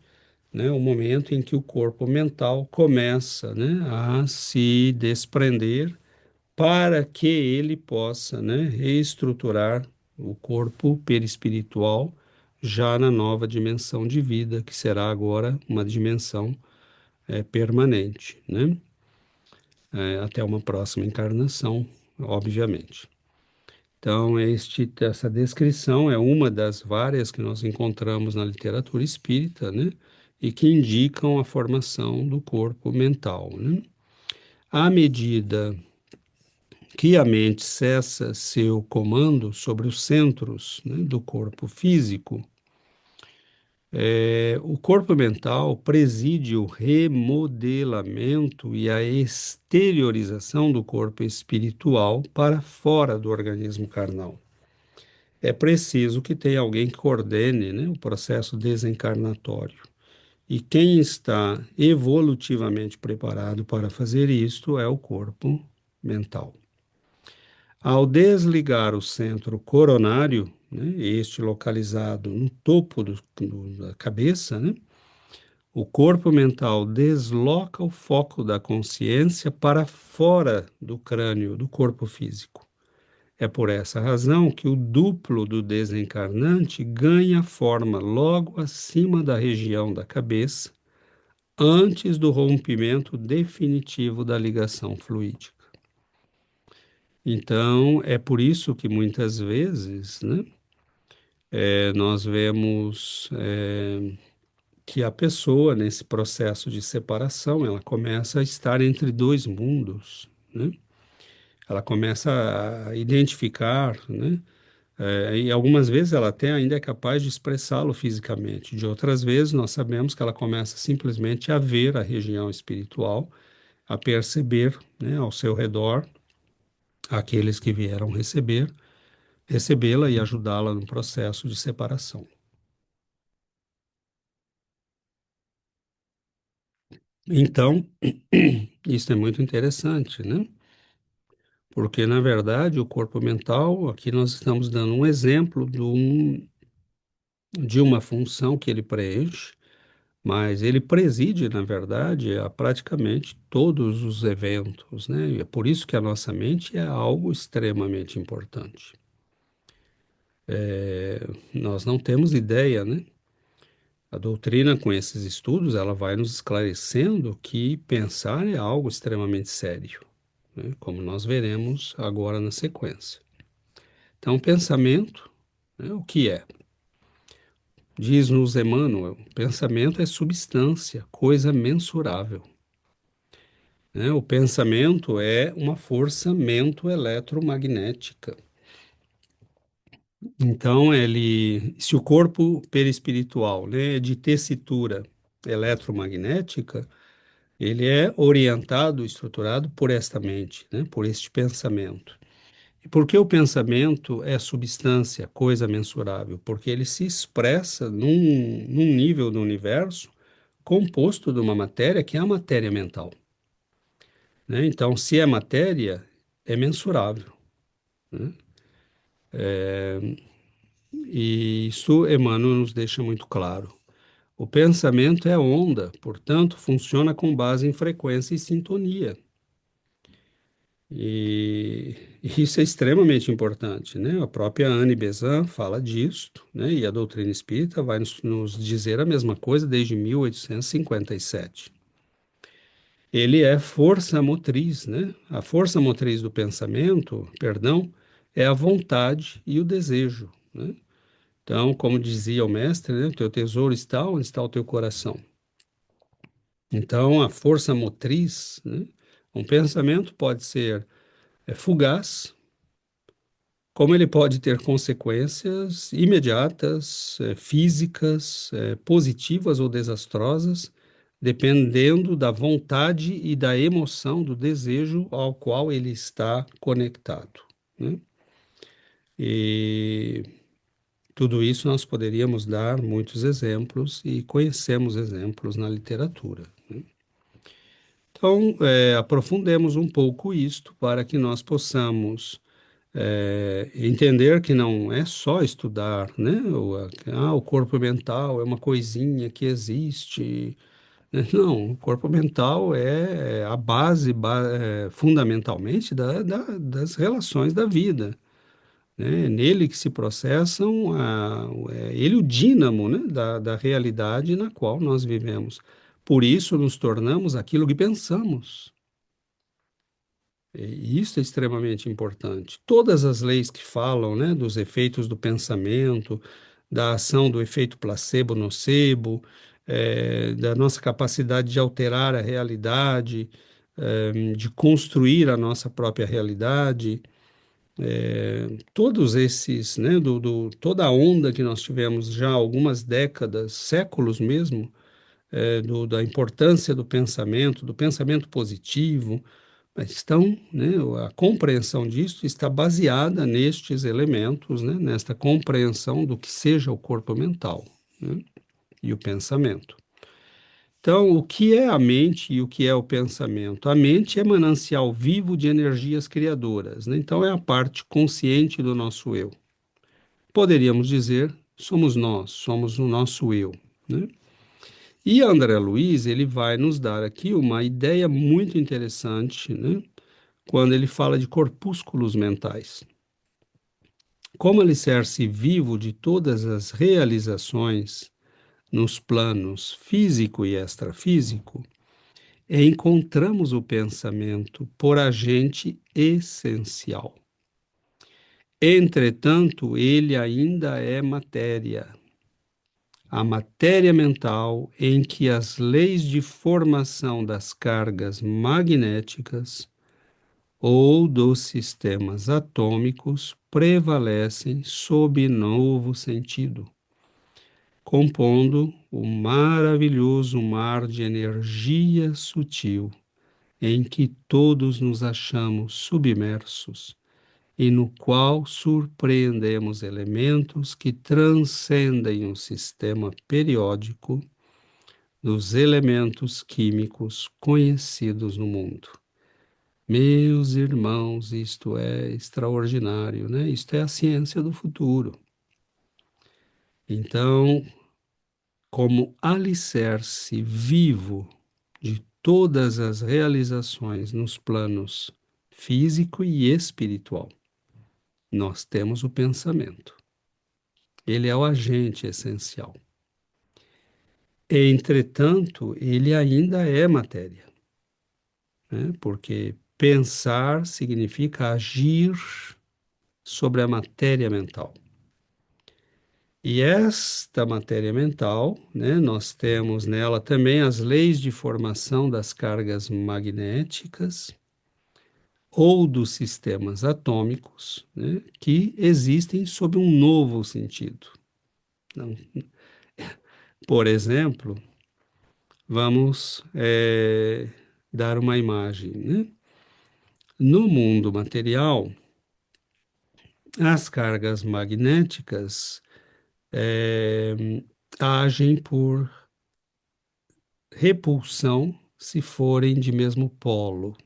né, o momento em que o corpo mental começa, né, a se desprender para que ele possa, né, reestruturar o corpo perispiritual já na nova dimensão de vida, que será agora uma dimensão permanente, né, até uma próxima encarnação, obviamente. Então, essa descrição é uma das várias que nós encontramos na literatura espírita, né, e que indicam a formação do corpo mental, né? À medida que a mente cessa seu comando sobre os centros, né, do corpo físico, o corpo mental preside o remodelamento e a exteriorização do corpo espiritual para fora do organismo carnal. É preciso que tenha alguém que coordene, né, o processo desencarnatório. E quem está evolutivamente preparado para fazer isto é o corpo mental. Ao desligar o centro coronário, né, este localizado no topo da cabeça, né, o corpo mental desloca o foco da consciência para fora do crânio, do corpo físico. É por essa razão que o duplo do desencarnante ganha forma logo acima da região da cabeça, antes do rompimento definitivo da ligação fluídica. Então, é por isso que muitas vezes, né, nós vemos que a pessoa, nesse processo de separação, ela começa a estar entre dois mundos, né? Ela começa a identificar, né? E algumas vezes ela até ainda é capaz de expressá-lo fisicamente. De outras vezes, nós sabemos que ela começa simplesmente a ver a região espiritual, a perceber, né, ao seu redor aqueles que vieram recebê-la e ajudá-la no processo de separação. Então, isso é muito interessante, né? Porque, na verdade, o corpo mental, aqui nós estamos dando um exemplo de uma função que ele preenche, mas ele preside, na verdade, a praticamente todos os eventos, né? E é por isso que a nossa mente é algo extremamente importante. Nós não temos ideia, né? A doutrina, com esses estudos, ela vai nos esclarecendo que pensar é algo extremamente sério, né? Como nós veremos agora na sequência. Então, pensamento, né, o que é? Diz-nos Emmanuel, pensamento é substância, coisa mensurável, né? O pensamento é uma força mento-eletromagnética. Então, se o corpo perispiritual, né, é de tessitura eletromagnética, ele é orientado, estruturado por esta mente, né, por este pensamento. E por que o pensamento é substância, coisa mensurável? Porque ele se expressa num nível do universo composto de uma matéria que é a matéria mental, né? Então, se é matéria, é mensurável, né? E isso Emmanuel nos deixa muito claro. O pensamento é onda, portanto, funciona com base em frequência e sintonia. E isso é extremamente importante, né? A própria Anne Besant fala disto, né? E a doutrina espírita vai nos dizer a mesma coisa desde 1857. Ele é força motriz, né? A força motriz do pensamento, perdão, é a vontade e o desejo, né? Então, como dizia o mestre, né? O teu tesouro está onde está o teu coração. Então, a força motriz, né? Um pensamento pode ser fugaz, como ele pode ter consequências imediatas, físicas, positivas ou desastrosas, dependendo da vontade e da emoção, do desejo ao qual ele está conectado, né? E tudo isso nós poderíamos dar muitos exemplos e conhecemos exemplos na literatura, né? Então, aprofundemos um pouco isto para que nós possamos entender que não é só estudar, né? O corpo mental é uma coisinha que existe, né? Não, o corpo mental é a base, fundamentalmente, das relações da vida, né? É nele que se processam, é ele o dínamo, né? Da realidade na qual nós vivemos. Por isso nos tornamos aquilo que pensamos. E isso é extremamente importante. Todas as leis que falam, né, dos efeitos do pensamento, da ação do efeito placebo-nocebo, da nossa capacidade de alterar a realidade, de construir a nossa própria realidade, todos esses, né, toda a onda que nós tivemos já há algumas décadas, séculos mesmo, da importância do pensamento positivo, estão, né, a compreensão disso está baseada nestes elementos, né, nesta compreensão do que seja o corpo mental, né, e o pensamento. Então, o que é a mente e o que é o pensamento? A mente é manancial vivo de energias criadoras, né? Então, é a parte consciente do nosso eu. Poderíamos dizer, somos nós, somos o nosso eu, né? E André Luiz, ele vai nos dar aqui uma ideia muito interessante, né, quando ele fala de corpúsculos mentais. Como alicerce vivo de todas as realizações nos planos físico e extrafísico, encontramos o pensamento por agente essencial. Entretanto, ele ainda é matéria, a matéria mental em que as leis de formação das cargas magnéticas ou dos sistemas atômicos prevalecem sob novo sentido, compondo o maravilhoso mar de energia sutil em que todos nos achamos submersos e no qual surpreendemos elementos que transcendem o sistema periódico dos elementos químicos conhecidos no mundo. Meus irmãos, isto é extraordinário, né? Isto é a ciência do futuro. Então, como alicerce vivo de todas as realizações nos planos físico e espiritual, nós temos o pensamento. Ele é o agente essencial. Entretanto, ele ainda é matéria, né? Porque pensar significa agir sobre a matéria mental. E esta matéria mental, né, nós temos nela também as leis de formação das cargas magnéticas ou dos sistemas atômicos, né, que existem sob um novo sentido. Então, por exemplo, vamos dar uma imagem, né? No mundo material, as cargas magnéticas agem por repulsão se forem de mesmo polo.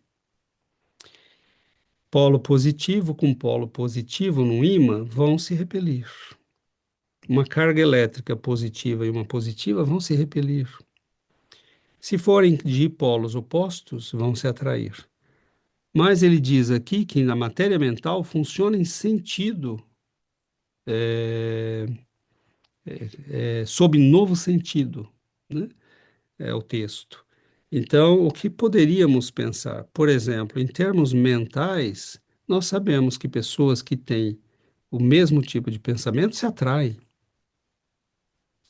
Polo positivo com polo positivo num ímã vão se repelir. Uma carga elétrica positiva e uma positiva vão se repelir. Se forem de polos opostos, vão se atrair. Mas ele diz aqui que na matéria mental funciona em sentido, sob novo sentido, né? É o texto. Então, o que poderíamos pensar? Por exemplo, em termos mentais, nós sabemos que pessoas que têm o mesmo tipo de pensamento se atraem,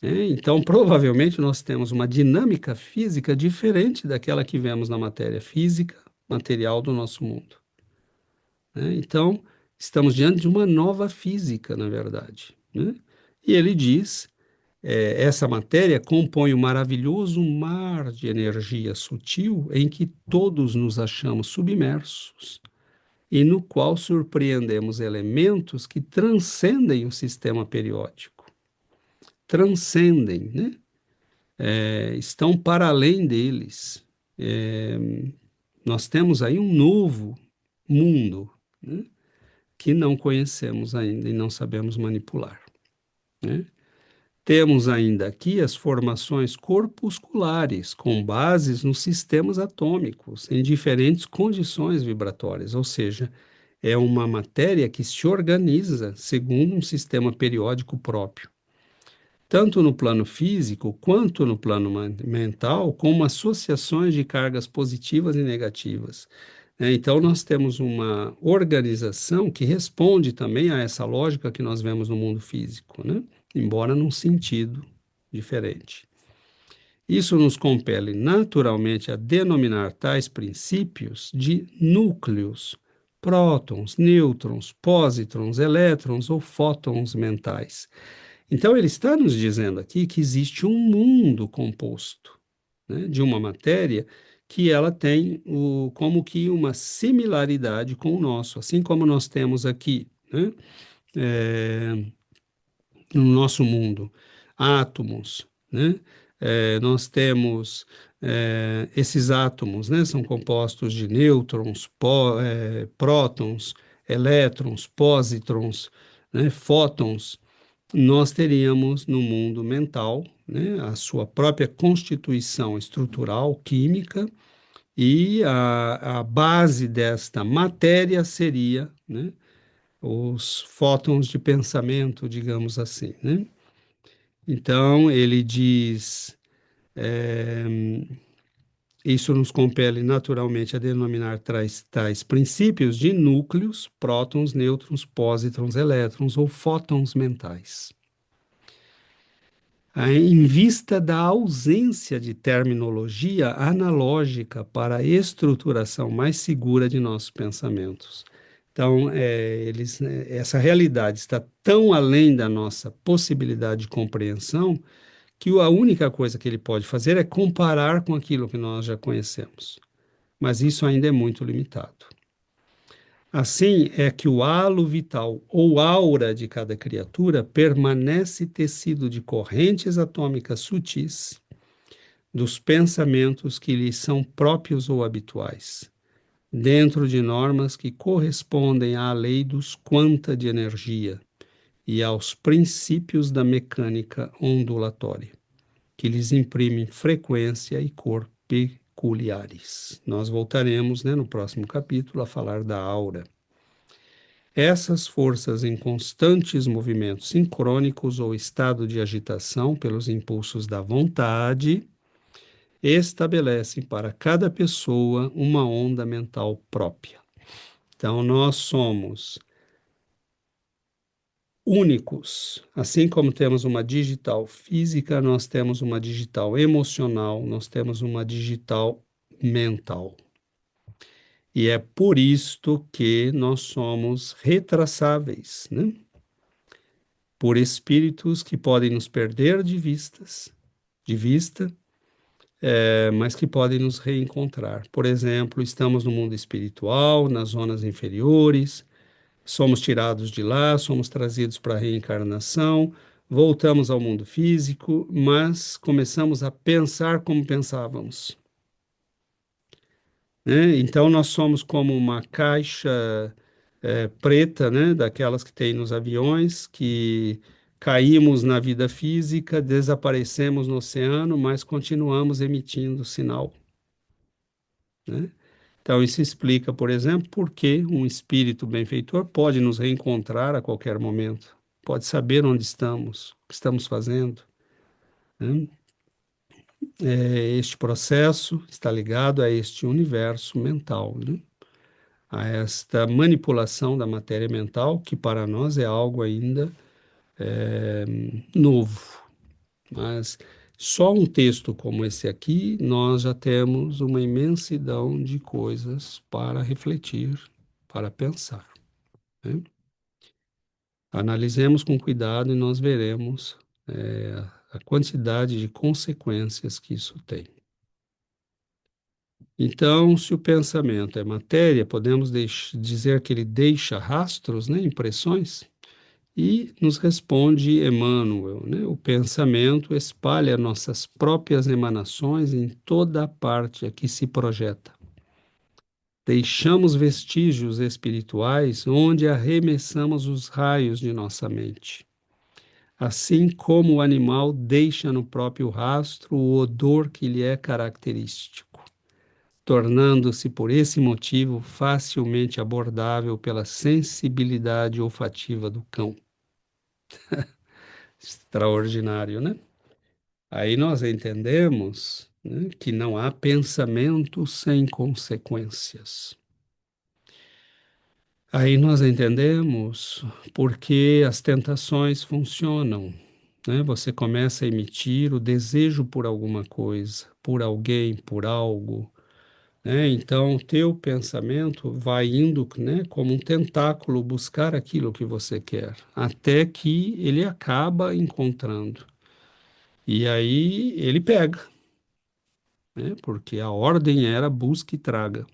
né? Então, provavelmente, nós temos uma dinâmica física diferente daquela que vemos na matéria física, material do nosso mundo, né? Então, estamos diante de uma nova física, na verdade, né? E ele diz essa matéria compõe um maravilhoso mar de energia sutil em que todos nos achamos submersos e no qual surpreendemos elementos que transcendem o sistema periódico. Transcendem, né? Estão para além deles. É, nós temos aí um novo mundo, né, que não conhecemos ainda e não sabemos manipular, né? Temos ainda aqui as formações corpusculares, com bases nos sistemas atômicos, em diferentes condições vibratórias, ou seja, é uma matéria que se organiza segundo um sistema periódico próprio, tanto no plano físico quanto no plano mental, com associações de cargas positivas e negativas. Então, nós temos uma organização que responde também a essa lógica que nós vemos no mundo físico, né? Embora num sentido diferente. Isso nos compele naturalmente a denominar tais princípios de núcleos, prótons, nêutrons, pósitrons, elétrons ou fótons mentais. Então, ele está nos dizendo aqui que existe um mundo composto, né, de uma matéria que ela tem como que uma similaridade com o nosso, assim como nós temos aqui, né, é, no nosso mundo, átomos, né? Nós temos esses átomos, né? São compostos de nêutrons, prótons, elétrons, pósitrons, né? Fótons. Nós teríamos no mundo mental, né, a sua própria constituição estrutural, química, e a base desta matéria seria, né, os fótons de pensamento, digamos assim, né? Então, ele diz, isso nos compele naturalmente a denominar tais princípios de núcleos, prótons, nêutrons, pósitrons, elétrons ou fótons mentais. Em vista da ausência de terminologia analógica para a estruturação mais segura de nossos pensamentos. Então, essa realidade está tão além da nossa possibilidade de compreensão que a única coisa que ele pode fazer é comparar com aquilo que nós já conhecemos. Mas isso ainda é muito limitado. Assim é que o halo vital ou aura de cada criatura permanece tecido de correntes atômicas sutis, dos pensamentos que lhes são próprios ou habituais, dentro de normas que correspondem à lei dos quanta de energia e aos princípios da mecânica ondulatória, que lhes imprimem frequência e cor peculiares. Nós voltaremos, no próximo capítulo a falar da aura. Essas forças em constantes movimentos sincrônicos ou estado de agitação pelos impulsos da vontade estabelecem para cada pessoa uma onda mental própria. Então, nós somos únicos. Assim como temos uma digital física, nós temos uma digital emocional, nós temos uma digital mental. E é por isto que nós somos retraçáveis, né? Por espíritos que podem nos perder de vista, mas que podem nos reencontrar. Por exemplo, estamos no mundo espiritual, nas zonas inferiores, somos tirados de lá, somos trazidos para a reencarnação, voltamos ao mundo físico, mas começamos a pensar como pensávamos, né? Então, nós somos como uma caixa preta, né, daquelas que tem nos aviões, que caímos na vida física, desaparecemos no oceano, mas continuamos emitindo sinal, né? Então, isso explica, por exemplo, por que um espírito benfeitor pode nos reencontrar a qualquer momento, pode saber onde estamos, o que estamos fazendo, né? Este processo está ligado a este universo mental, né? A esta manipulação da matéria mental, que para nós é algo ainda novo. Mas só um texto como esse aqui, nós já temos uma imensidão de coisas para refletir, para pensar, né? Analisemos com cuidado e nós veremos a quantidade de consequências que isso tem. Então, se o pensamento é matéria, podemos dizer que ele deixa rastros, né, impressões? E nos responde Emmanuel, né? O pensamento espalha nossas próprias emanações em toda a parte a que se projeta. Deixamos vestígios espirituais onde arremessamos os raios de nossa mente. Assim como o animal deixa no próprio rastro o odor que lhe é característico, tornando-se por esse motivo facilmente abordável pela sensibilidade olfativa do cão. Extraordinário, né? Aí nós entendemos, né, que não há pensamento sem consequências. Aí nós entendemos por que as tentações funcionam, né? Você começa a emitir o desejo por alguma coisa, por alguém, por algo, né? Então, o teu pensamento vai indo, né, como um tentáculo buscar aquilo que você quer, até que ele acaba encontrando. E aí ele pega, né? Porque a ordem era busca e traga.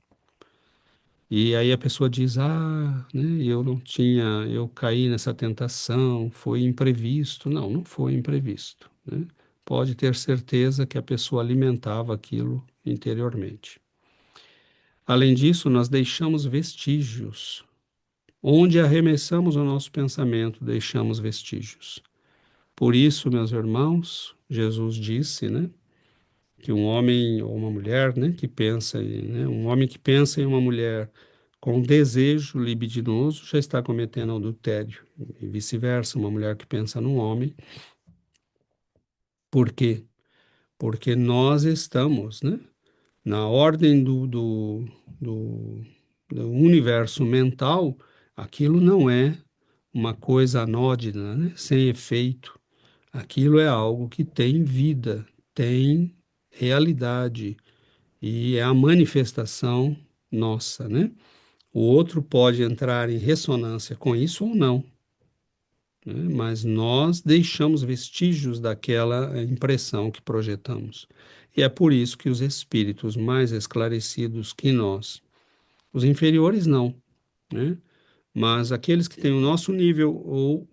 E aí a pessoa diz: ah, né, eu não tinha, eu caí nessa tentação, foi imprevisto. Não, não foi imprevisto, né? Pode ter certeza que a pessoa alimentava aquilo interiormente. Além disso, nós deixamos vestígios. Onde arremessamos o nosso pensamento, deixamos vestígios. Por isso, meus irmãos, Jesus disse, né, que um homem ou uma mulher, né, que pensa, né, um homem que pensa em uma mulher com desejo libidinoso já está cometendo adultério, e vice-versa, uma mulher que pensa num homem. Por quê? Porque nós estamos, né, na ordem do, do universo mental, aquilo não é uma coisa anódina, né, sem efeito. Aquilo é algo que tem vida, tem realidade, e é a manifestação nossa, né? O outro pode entrar em ressonância com isso ou não, né? Mas nós deixamos vestígios daquela impressão que projetamos. E é por isso que os espíritos mais esclarecidos que nós, os inferiores não, né? Mas aqueles que têm o nosso nível, ou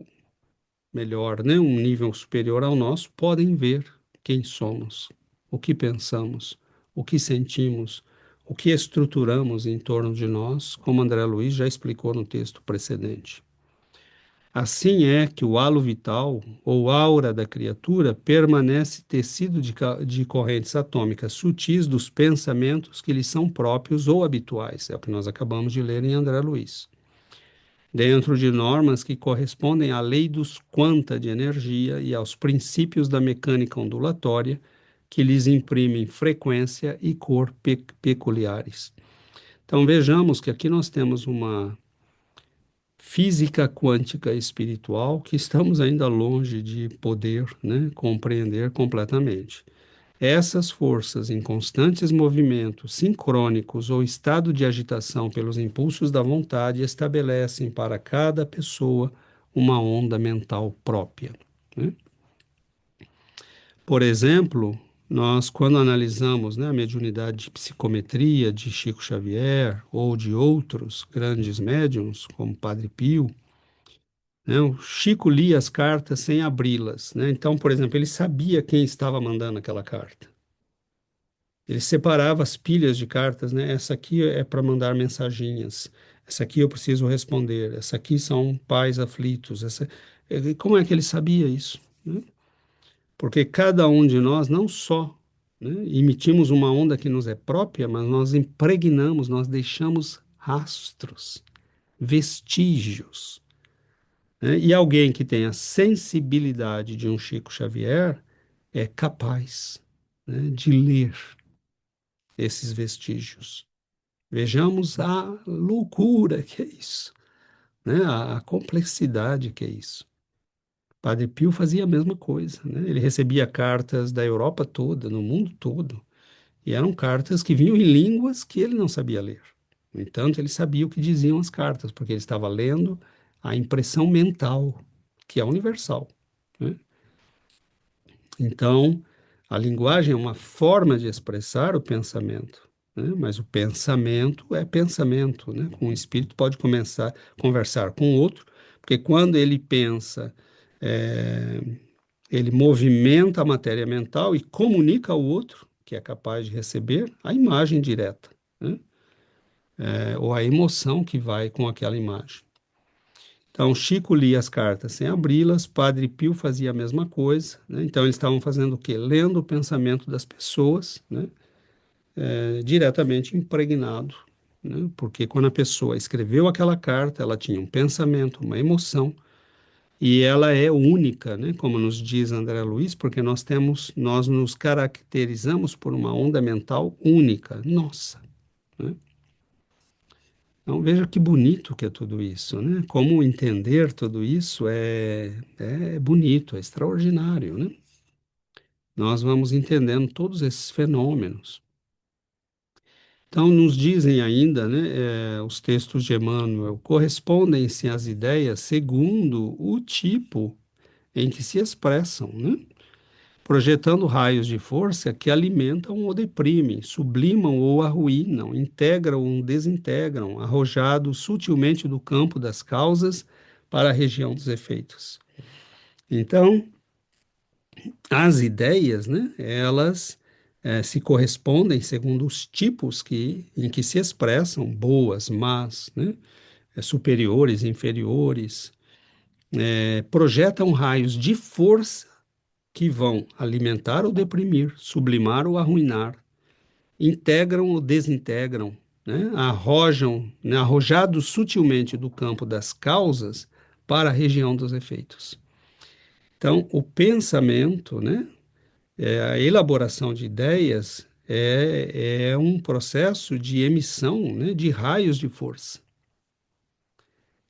melhor, né, um nível superior ao nosso, podem ver quem somos, o que pensamos, o que sentimos, o que estruturamos em torno de nós, como André Luiz já explicou no texto precedente. Assim é que o halo vital, ou aura da criatura, permanece tecido de correntes atômicas sutis dos pensamentos que lhe são próprios ou habituais. É o que nós acabamos de ler em André Luiz. Dentro de normas que correspondem à lei dos quanta de energia e aos princípios da mecânica ondulatória, que lhes imprimem frequência e cor peculiares. Então vejamos que aqui nós temos uma física quântica espiritual que estamos ainda longe de poder, né, compreender completamente. Essas forças em constantes movimentos sincrônicos ou estado de agitação pelos impulsos da vontade estabelecem para cada pessoa uma onda mental própria, né? Por exemplo, nós, quando analisamos, né, a mediunidade de psicometria de Chico Xavier ou de outros grandes médiums, como Padre Pio, né, o Chico lia as cartas sem abri-las, né? Então, por exemplo, ele sabia quem estava mandando aquela carta. Ele separava as pilhas de cartas, né? Essa aqui é para mandar mensaginhas. Essa aqui eu preciso responder. Essa aqui são pais aflitos. Como é que ele sabia isso, né? Porque cada um de nós não só, né, emitimos uma onda que nos é própria, mas nós impregnamos, nós deixamos rastros, vestígios, né? E alguém que tem a sensibilidade de um Chico Xavier é capaz, né, de ler esses vestígios. Vejamos a loucura que é isso, né? A complexidade que é isso. Padre Pio fazia a mesma coisa, né? Ele recebia cartas da Europa toda, no mundo todo, e eram cartas que vinham em línguas que ele não sabia ler. No entanto, ele sabia o que diziam as cartas, porque ele estava lendo a impressão mental, que é universal, né? Então, a linguagem é uma forma de expressar o pensamento, né? Mas o pensamento é pensamento, né? Com o espírito pode começar a conversar com o outro, porque quando ele pensa, é, ele movimenta a matéria mental e comunica ao outro, que é capaz de receber, a imagem direta, né? Ou a emoção que vai com aquela imagem. Então, Chico lia as cartas sem abri-las, Padre Pio fazia a mesma coisa, né? Então, eles estavam fazendo o quê? Lendo o pensamento das pessoas, né? Diretamente impregnado, né? Porque quando a pessoa escreveu aquela carta, ela tinha um pensamento, uma emoção, e ela é única, né? Como nos diz André Luiz, porque nós nos caracterizamos por uma onda mental única, nossa, né? Então veja que bonito que é tudo isso, né? Como entender tudo isso é bonito, é extraordinário, né? Nós vamos entendendo todos esses fenômenos. Então nos dizem ainda, né, os textos de Emmanuel correspondem-se às ideias segundo o tipo em que se expressam, né? Projetando raios de força que alimentam ou deprimem, sublimam ou arruinam, integram ou desintegram, arrojados sutilmente do campo das causas para a região dos efeitos. Então, as ideias, né, elas se correspondem segundo os tipos em que se expressam, boas, más, né, superiores, inferiores, projetam raios de força que vão alimentar ou deprimir, sublimar ou arruinar, integram ou desintegram, né? Arrojam, né? Arrojados sutilmente do campo das causas para a região dos efeitos. Então, o pensamento, né? A elaboração de ideias é um processo de emissão, né? De raios de força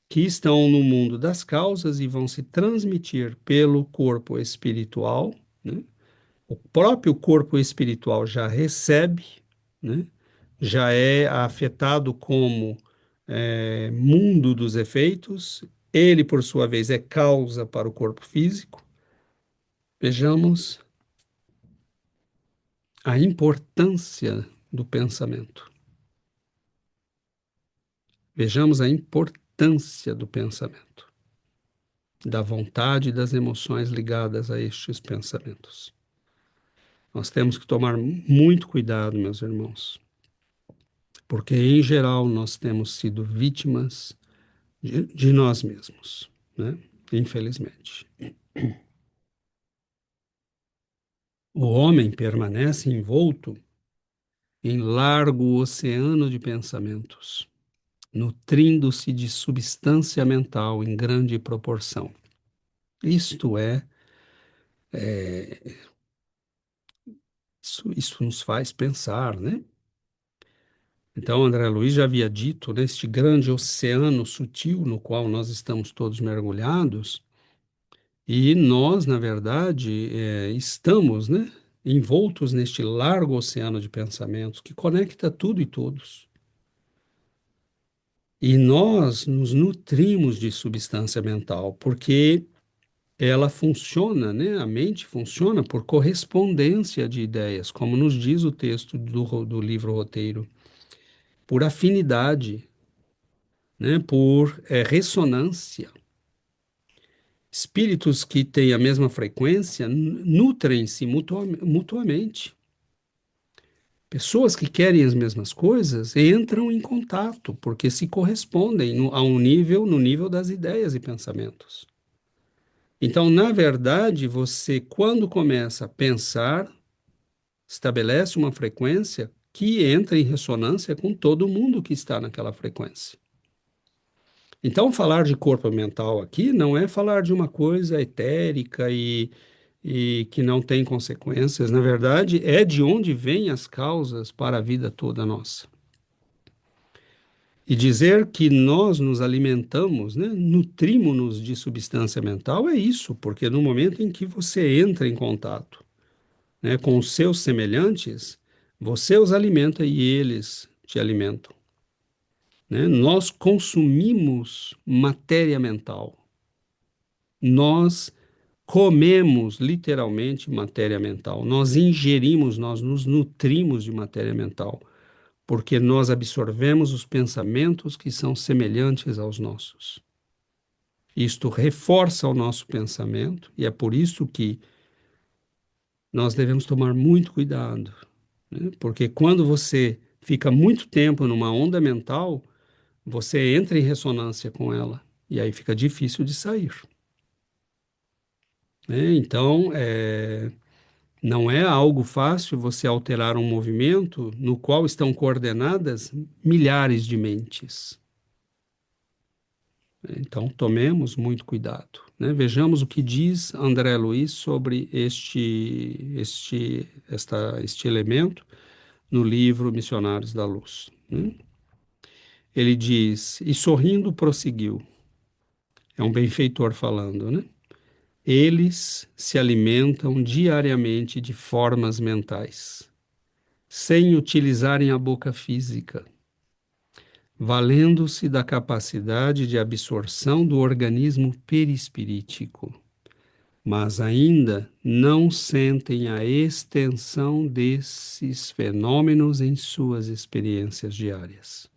que estão no mundo das causas e vão se transmitir pelo corpo espiritual, né? O próprio corpo espiritual já recebe, né? Já é afetado como mundo dos efeitos, ele, por sua vez, é causa para o corpo físico. Vejamos a importância do pensamento. Vejamos a importância do pensamento, da vontade e das emoções ligadas a estes pensamentos. Nós temos que tomar muito cuidado, meus irmãos, porque em geral nós temos sido vítimas de nós mesmos, né? Infelizmente. O homem permanece envolto em largo oceano de pensamentos, nutrindo-se de substância mental em grande proporção. Isto é, isso nos faz pensar, né? Então, André Luiz já havia dito, neste grande oceano sutil no qual nós estamos todos mergulhados, e nós, na verdade, estamos, né, envoltos neste largo oceano de pensamentos que conecta tudo e todos. E nós nos nutrimos de substância mental, porque ela funciona, né? A mente funciona por correspondência de ideias, como nos diz o texto do livro Roteiro, por afinidade, né? Por ressonância. Espíritos que têm a mesma frequência nutrem-se mutuamente. Pessoas que querem as mesmas coisas entram em contato, porque se correspondem no nível das ideias e pensamentos. Então, na verdade, você, quando começa a pensar, estabelece uma frequência que entra em ressonância com todo mundo que está naquela frequência. Então, falar de corpo mental aqui não é falar de uma coisa etérica e que não tem consequências. Na verdade, é de onde vêm as causas para a vida toda nossa. E dizer que nós nos alimentamos, né, nutrimos-nos de substância mental é isso, porque no momento em que você entra em contato, né, com os seus semelhantes, você os alimenta e eles te alimentam, né? Nós consumimos matéria mental, nós comemos literalmente matéria mental, nós ingerimos, nós nos nutrimos de matéria mental, porque nós absorvemos os pensamentos que são semelhantes aos nossos. Isto reforça o nosso pensamento e é por isso que nós devemos tomar muito cuidado, né? Porque quando você fica muito tempo numa onda mental, você entra em ressonância com ela e aí fica difícil de sair, né? Então, não é algo fácil você alterar um movimento no qual estão coordenadas milhares de mentes. Então, tomemos muito cuidado, né? Vejamos o que diz André Luiz sobre este elemento no livro Missionários da Luz, né? Ele diz, e sorrindo prosseguiu, é um benfeitor falando, né? Eles se alimentam diariamente de formas mentais, sem utilizarem a boca física, valendo-se da capacidade de absorção do organismo perispirítico, mas ainda não sentem a extensão desses fenômenos em suas experiências diárias.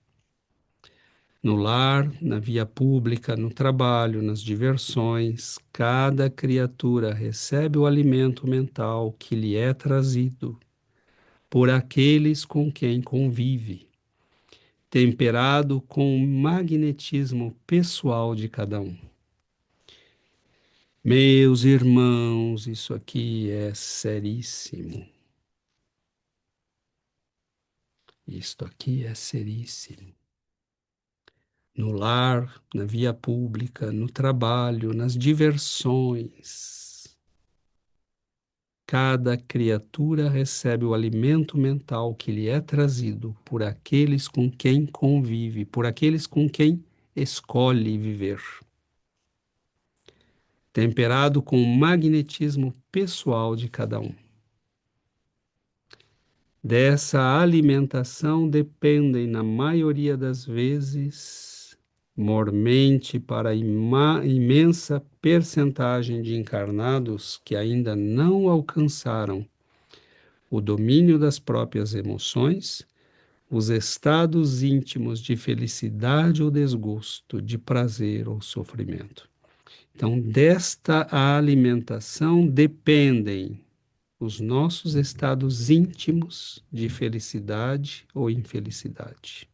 No lar, na via pública, no trabalho, nas diversões, cada criatura recebe o alimento mental que lhe é trazido por aqueles com quem convive, temperado com o magnetismo pessoal de cada um. Meus irmãos, isso aqui é seríssimo. Isto aqui é seríssimo. No lar, na via pública, no trabalho, nas diversões. Cada criatura recebe o alimento mental que lhe é trazido por aqueles com quem convive, por aqueles com quem escolhe viver, temperado com o magnetismo pessoal de cada um. Dessa alimentação dependem, na maioria das vezes, mormente para a imensa percentagem de encarnados que ainda não alcançaram o domínio das próprias emoções, os estados íntimos de felicidade ou desgosto, de prazer ou sofrimento. Então, desta alimentação dependem os nossos estados íntimos de felicidade ou infelicidade.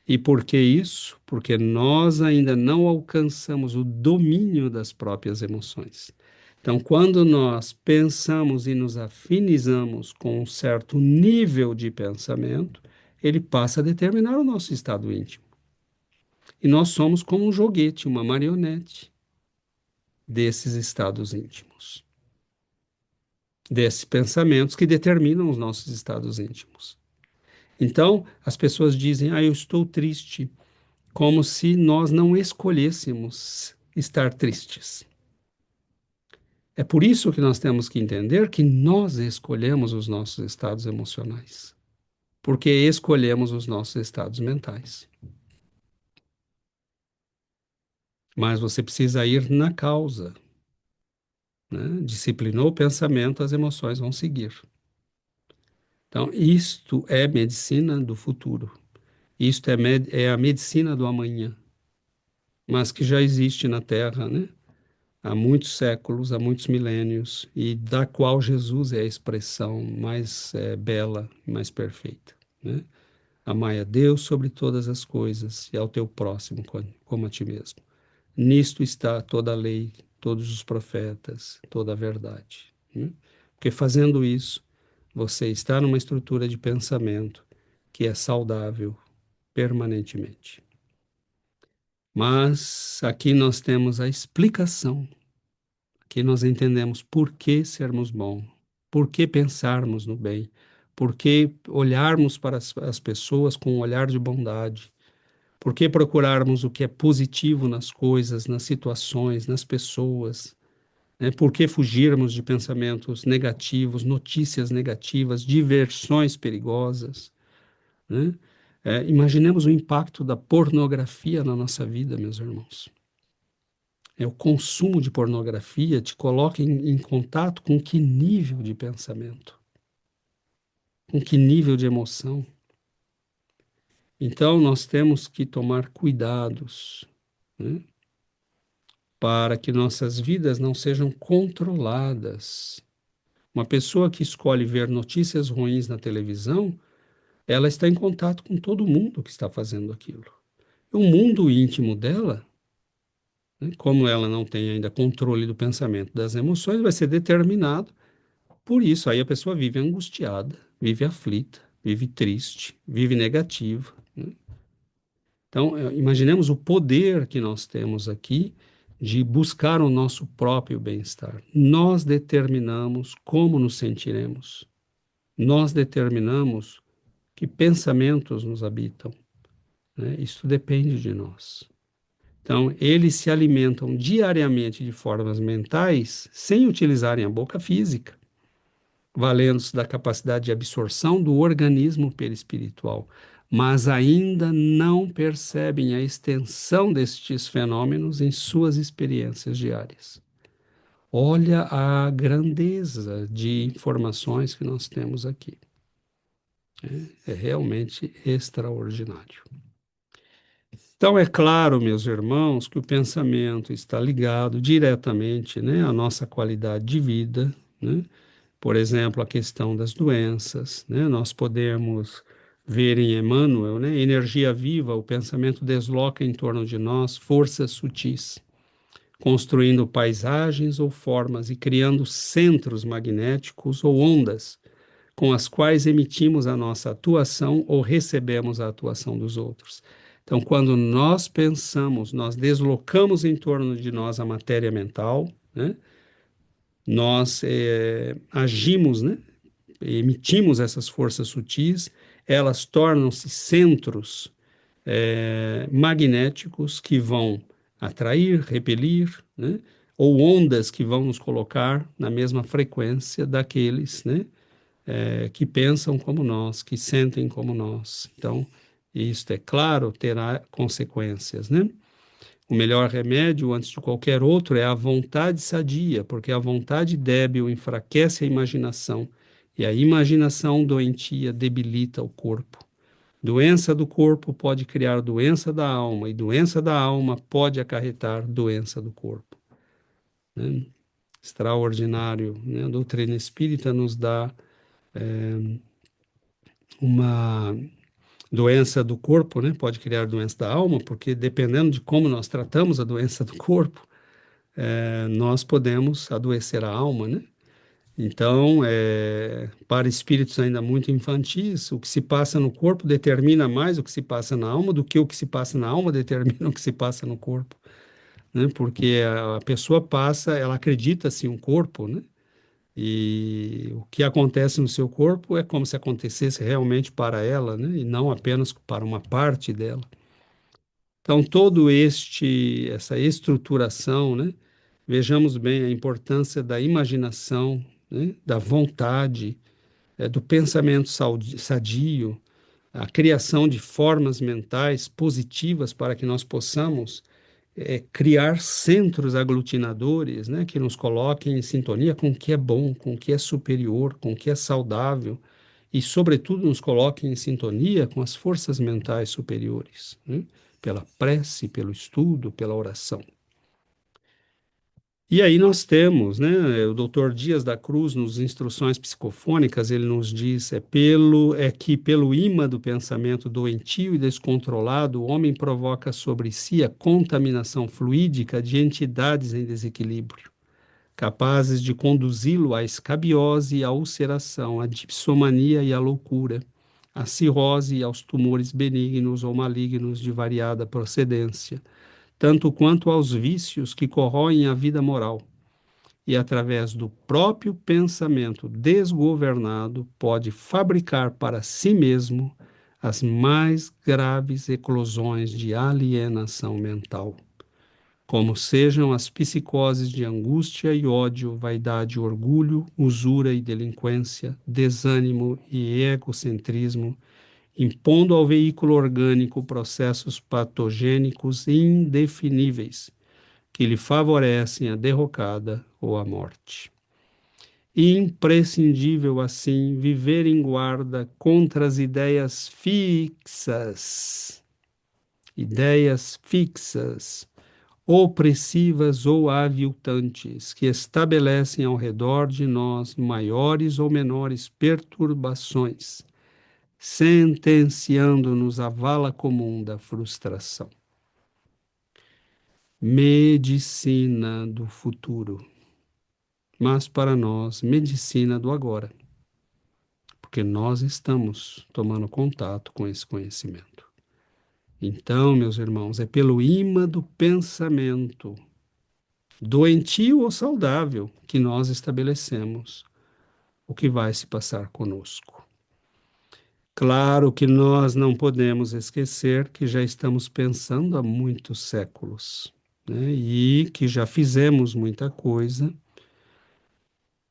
E por que isso? Porque nós ainda não alcançamos o domínio das próprias emoções. Então, quando nós pensamos e nos afinizamos com um certo nível de pensamento, ele passa a determinar o nosso estado íntimo. E nós somos como um joguete, uma marionete desses estados íntimos, desses pensamentos que determinam os nossos estados íntimos. Então, as pessoas dizem: "Ah, eu estou triste", como se nós não escolhêssemos estar tristes. É por isso que nós temos que entender que nós escolhemos os nossos estados emocionais, porque escolhemos os nossos estados mentais. Mas você precisa ir na causa, né? Disciplinou o pensamento, as emoções vão seguir. Então, isto é medicina do futuro. Isto é a medicina do amanhã, mas que já existe na Terra, né? Há muitos séculos, há muitos milênios, e da qual Jesus é a expressão mais bela, mais perfeita, né? Amai a Deus sobre todas as coisas e ao teu próximo como a ti mesmo. Nisto está toda a lei, todos os profetas, toda a verdade, né? Porque fazendo isso, você está numa estrutura de pensamento que é saudável permanentemente. Mas aqui nós temos a explicação. Aqui nós entendemos por que sermos bons, por que pensarmos no bem, por que olharmos para as pessoas com um olhar de bondade, por que procurarmos o que é positivo nas coisas, nas situações, nas pessoas, né? Por que fugirmos de pensamentos negativos, notícias negativas, diversões perigosas, né? Imaginemos o impacto da pornografia na nossa vida, meus irmãos. O consumo de pornografia te coloca em contato com que nível de pensamento, com que nível de emoção. Então, nós temos que tomar cuidados, né, para que nossas vidas não sejam controladas. Uma pessoa que escolhe ver notícias ruins na televisão, ela está em contato com todo mundo que está fazendo aquilo. O mundo íntimo dela, né, como ela não tem ainda controle do pensamento, das emoções, vai ser determinado por isso. Aí a pessoa vive angustiada, vive aflita, vive triste, vive negativa, né? Então, imaginemos o poder que nós temos aqui de buscar o nosso próprio bem-estar. Nós determinamos como nos sentiremos. Nós determinamos que pensamentos nos habitam, né? Isso depende de nós. Então, eles se alimentam diariamente de formas mentais sem utilizarem a boca física, valendo-se da capacidade de absorção do organismo perispiritual, mas ainda não percebem a extensão destes fenômenos em suas experiências diárias. Olha a grandeza de informações que nós temos aqui. É realmente extraordinário. Então, é claro, meus irmãos, que o pensamento está ligado diretamente, né, à nossa qualidade de vida, né? Por exemplo, a questão das doenças, né? Nós podemos ver em Emmanuel, né? Energia viva, o pensamento desloca em torno de nós forças sutis, construindo paisagens ou formas e criando centros magnéticos ou ondas com as quais emitimos a nossa atuação ou recebemos a atuação dos outros. Então, quando nós pensamos, nós deslocamos em torno de nós a matéria mental, né? Nós agimos, né? Emitimos essas forças sutis, elas tornam-se centros magnéticos que vão atrair, repelir, né? Ou ondas que vão nos colocar na mesma frequência daqueles, né, que pensam como nós, que sentem como nós. Então, isto, é claro, terá consequências, né? O melhor remédio, antes de qualquer outro, é a vontade sadia, porque a vontade débil enfraquece a imaginação, e a imaginação doentia debilita o corpo. Doença do corpo pode criar doença da alma, e doença da alma pode acarretar doença do corpo, né? extraordinário, né? A doutrina espírita nos dá uma doença do corpo, né? Pode criar doença da alma, porque dependendo de como nós tratamos a doença do corpo, nós podemos adoecer a alma, né? Então, para espíritos ainda muito infantis, o que se passa no corpo determina mais o que se passa na alma do que o que se passa na alma determina o que se passa no corpo, né? Porque a pessoa passa, ela acredita-se um corpo, né? E o que acontece no seu corpo é como se acontecesse realmente para ela, né? E não apenas para uma parte dela. Então, essa estruturação, né? Vejamos bem a importância da imaginação, né? Da vontade, do pensamento sadio, a criação de formas mentais positivas para que nós possamos criar centros aglutinadores, né, que nos coloquem em sintonia com o que é bom, com o que é superior, com o que é saudável e, sobretudo, nos coloquem em sintonia com as forças mentais superiores, né, pela prece, pelo estudo, pela oração. E aí nós temos, né, o doutor Dias da Cruz, nos Instruções Psicofônicas, ele nos diz, é que pelo imã do pensamento doentio e descontrolado, o homem provoca sobre si a contaminação fluídica de entidades em desequilíbrio, capazes de conduzi-lo à escabiose e à ulceração, à dipsomania e à loucura, à cirrose e aos tumores benignos ou malignos de variada procedência, tanto quanto aos vícios que corroem a vida moral, e através do próprio pensamento desgovernado pode fabricar para si mesmo as mais graves eclosões de alienação mental, como sejam as psicoses de angústia e ódio, vaidade, orgulho, usura e delinquência, desânimo e egocentrismo, impondo ao veículo orgânico processos patogênicos indefiníveis que lhe favorecem a derrocada ou a morte. Imprescindível, assim, viver em guarda contra as ideias fixas, opressivas ou aviltantes, que estabelecem ao redor de nós maiores ou menores perturbações, sentenciando-nos à vala comum da frustração. Medicina do futuro, mas para nós, medicina do agora, porque nós estamos tomando contato com esse conhecimento. Então, meus irmãos, é pelo imã do pensamento, doentio ou saudável, que nós estabelecemos o que vai se passar conosco. Claro que nós não podemos esquecer que já estamos pensando há muitos séculos, né? E que já fizemos muita coisa,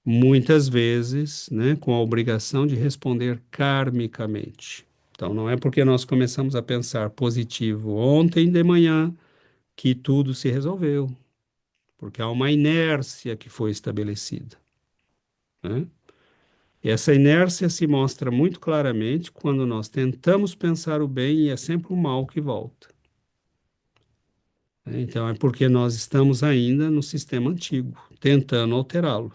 muitas vezes, né, com a obrigação de responder karmicamente. Então, não é porque nós começamos a pensar positivo ontem de manhã que tudo se resolveu, porque há uma inércia que foi estabelecida, né? E essa inércia se mostra muito claramente quando nós tentamos pensar o bem e é sempre o mal que volta, né? Então, é porque nós estamos ainda no sistema antigo, tentando alterá-lo.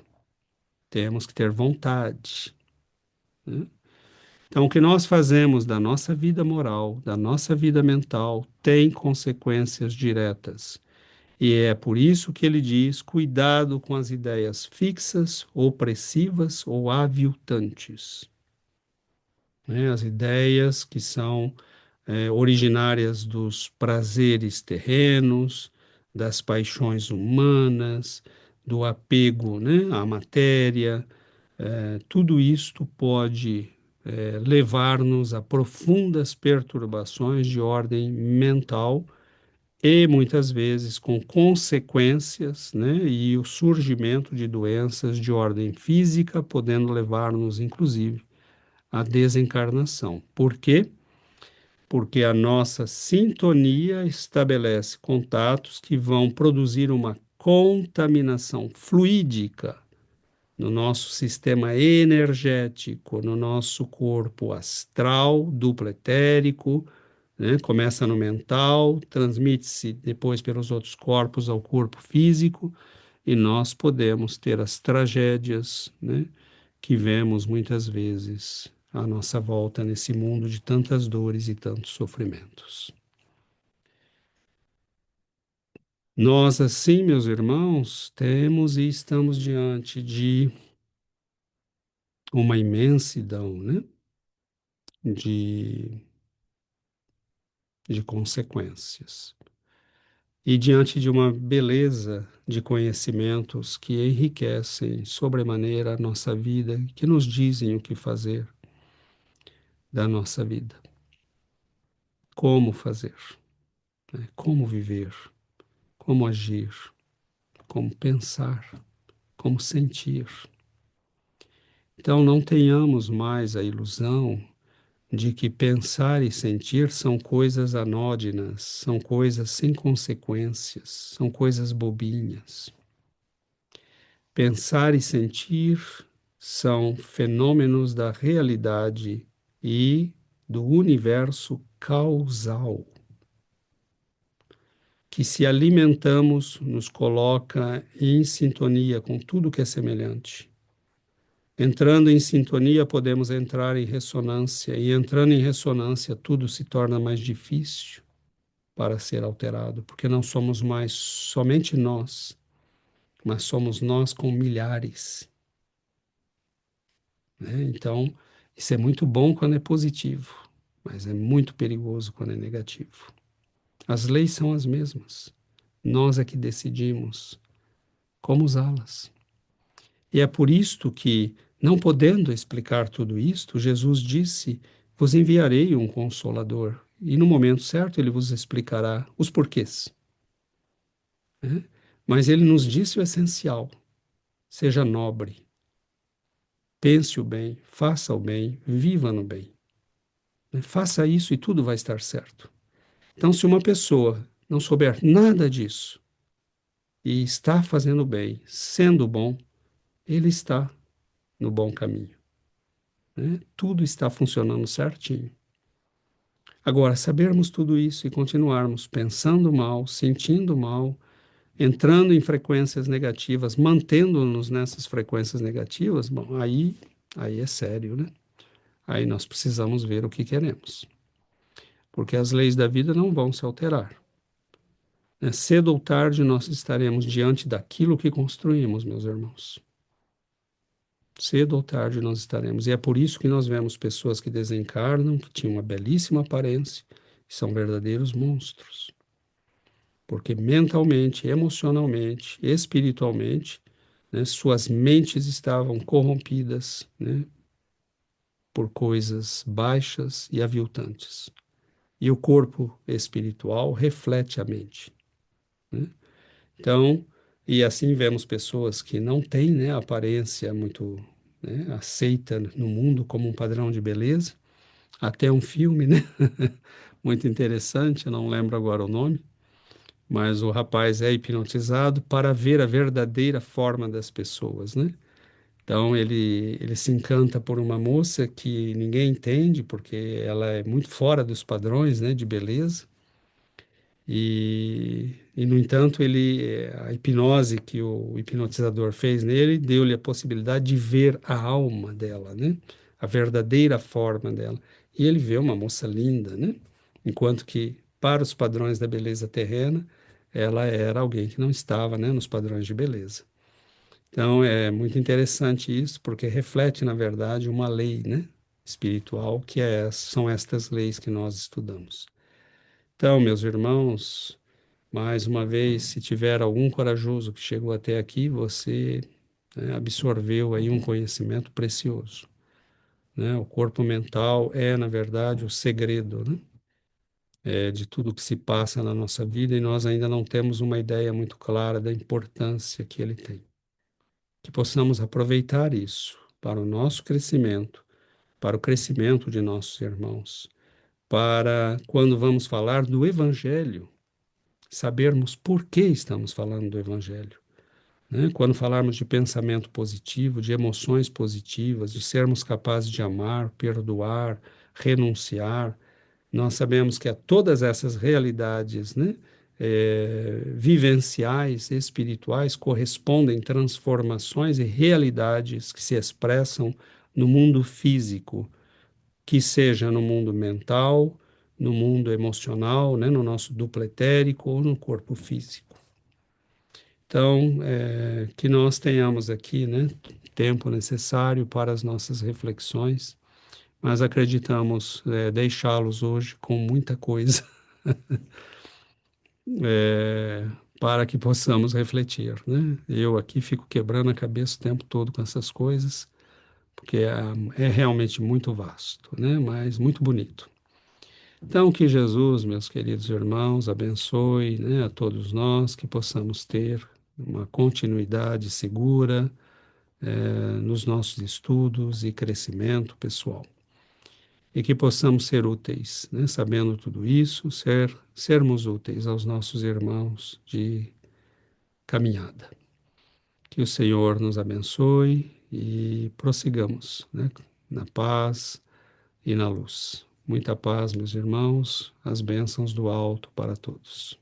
Temos que ter vontade, né? Então, o que nós fazemos da nossa vida moral, da nossa vida mental, tem consequências diretas. E é por isso que ele diz: cuidado com as ideias fixas, opressivas ou aviltantes, né? As ideias que são originárias dos prazeres terrenos, das paixões humanas, do apego, né, à matéria. Tudo isto pode levar-nos a profundas perturbações de ordem mental e muitas vezes com consequências, né, e o surgimento de doenças de ordem física, podendo levar-nos, inclusive, à desencarnação. Por quê? Porque a nossa sintonia estabelece contatos que vão produzir uma contaminação fluídica no nosso sistema energético, no nosso corpo astral, duplo etérico, né? Começa no mental, transmite-se depois pelos outros corpos ao corpo físico e nós podemos ter as tragédias, né, que vemos muitas vezes à nossa volta nesse mundo de tantas dores e tantos sofrimentos. Nós, assim, meus irmãos, temos e estamos diante de uma imensidão, né, de, de consequências. E diante de uma beleza de conhecimentos que enriquecem sobremaneira a nossa vida, que nos dizem o que fazer da nossa vida, como fazer, né? Como viver, como agir, como pensar, como sentir. Então não tenhamos mais a ilusão de que pensar e sentir são coisas anódinas, são coisas sem consequências, são coisas bobinhas. Pensar e sentir são fenômenos da realidade e do universo causal, que se alimentamos nos coloca em sintonia com tudo que é semelhante. Entrando em sintonia, podemos entrar em ressonância, e entrando em ressonância, tudo se torna mais difícil para ser alterado, porque não somos mais somente nós, mas somos nós com milhares, né? Então, isso é muito bom quando é positivo, mas é muito perigoso quando é negativo. As leis são as mesmas, nós é que decidimos como usá-las. E é por isto que, não podendo explicar tudo isto, Jesus disse: Vos enviarei um consolador, e no momento certo ele vos explicará os porquês, né? Mas ele nos disse o essencial: seja nobre, pense o bem, faça o bem, viva no bem, né? Faça isso e tudo vai estar certo. Então, se uma pessoa não souber nada disso e está fazendo bem, sendo bom, ele está no bom caminho, né? Tudo está funcionando certinho. Agora, sabermos tudo isso e continuarmos pensando mal, sentindo mal, entrando em frequências negativas, mantendo-nos nessas frequências negativas, bom, aí é sério, né? Aí nós precisamos ver o que queremos, porque as leis da vida não vão se alterar, né? Cedo ou tarde nós estaremos diante daquilo que construímos, meus irmãos. Cedo ou tarde nós estaremos. E é por isso que nós vemos pessoas que desencarnam, que tinham uma belíssima aparência, e são verdadeiros monstros. Porque mentalmente, emocionalmente, espiritualmente, né, suas mentes estavam corrompidas, né, por coisas baixas e aviltantes. E o corpo espiritual reflete a mente, né? Então, e assim vemos pessoas que não têm, né, a aparência muito, né, aceita no mundo como um padrão de beleza. Até um filme, né, muito interessante, eu não lembro agora o nome, mas o rapaz é hipnotizado para ver a verdadeira forma das pessoas, né? Então ele se encanta por uma moça que ninguém entende, porque ela é muito fora dos padrões, né, de beleza. E no entanto, a hipnose que o hipnotizador fez nele deu-lhe a possibilidade de ver a alma dela, né? A verdadeira forma dela. E ele vê uma moça linda, né? Enquanto que, para os padrões da beleza terrena, ela era alguém que não estava, né, nos padrões de beleza. Então, é muito interessante isso, porque reflete, na verdade, uma lei, né, espiritual, são estas leis que nós estudamos. Então, meus irmãos, mais uma vez, se tiver algum corajoso que chegou até aqui, você, né, absorveu aí um conhecimento precioso, né? O corpo mental é, na verdade, o segredo, né, de tudo que se passa na nossa vida e nós ainda não temos uma ideia muito clara da importância que ele tem. Que possamos aproveitar isso para o nosso crescimento, para o crescimento de nossos irmãos, para quando vamos falar do Evangelho, sabermos por que estamos falando do Evangelho, né? Quando falarmos de pensamento positivo, de emoções positivas, de sermos capazes de amar, perdoar, renunciar, nós sabemos que todas essas realidades, né, vivenciais, espirituais, correspondem transformações e realidades que se expressam no mundo físico, que seja no mundo mental, no mundo emocional, né, no nosso duplo etérico ou no corpo físico. Então, que nós tenhamos aqui, né, tempo necessário para as nossas reflexões, mas acreditamos deixá-los hoje com muita coisa é, para que possamos refletir, né? Eu aqui fico quebrando a cabeça o tempo todo com essas coisas, porque é realmente muito vasto, né? Mas muito bonito. Então, que Jesus, meus queridos irmãos, abençoe, né, a todos nós, que possamos ter uma continuidade segura nos nossos estudos e crescimento pessoal. E que possamos ser úteis, né, sabendo tudo isso, sermos úteis aos nossos irmãos de caminhada. Que o Senhor nos abençoe e prossigamos, né, na paz e na luz. Muita paz, meus irmãos, as bênçãos do alto para todos.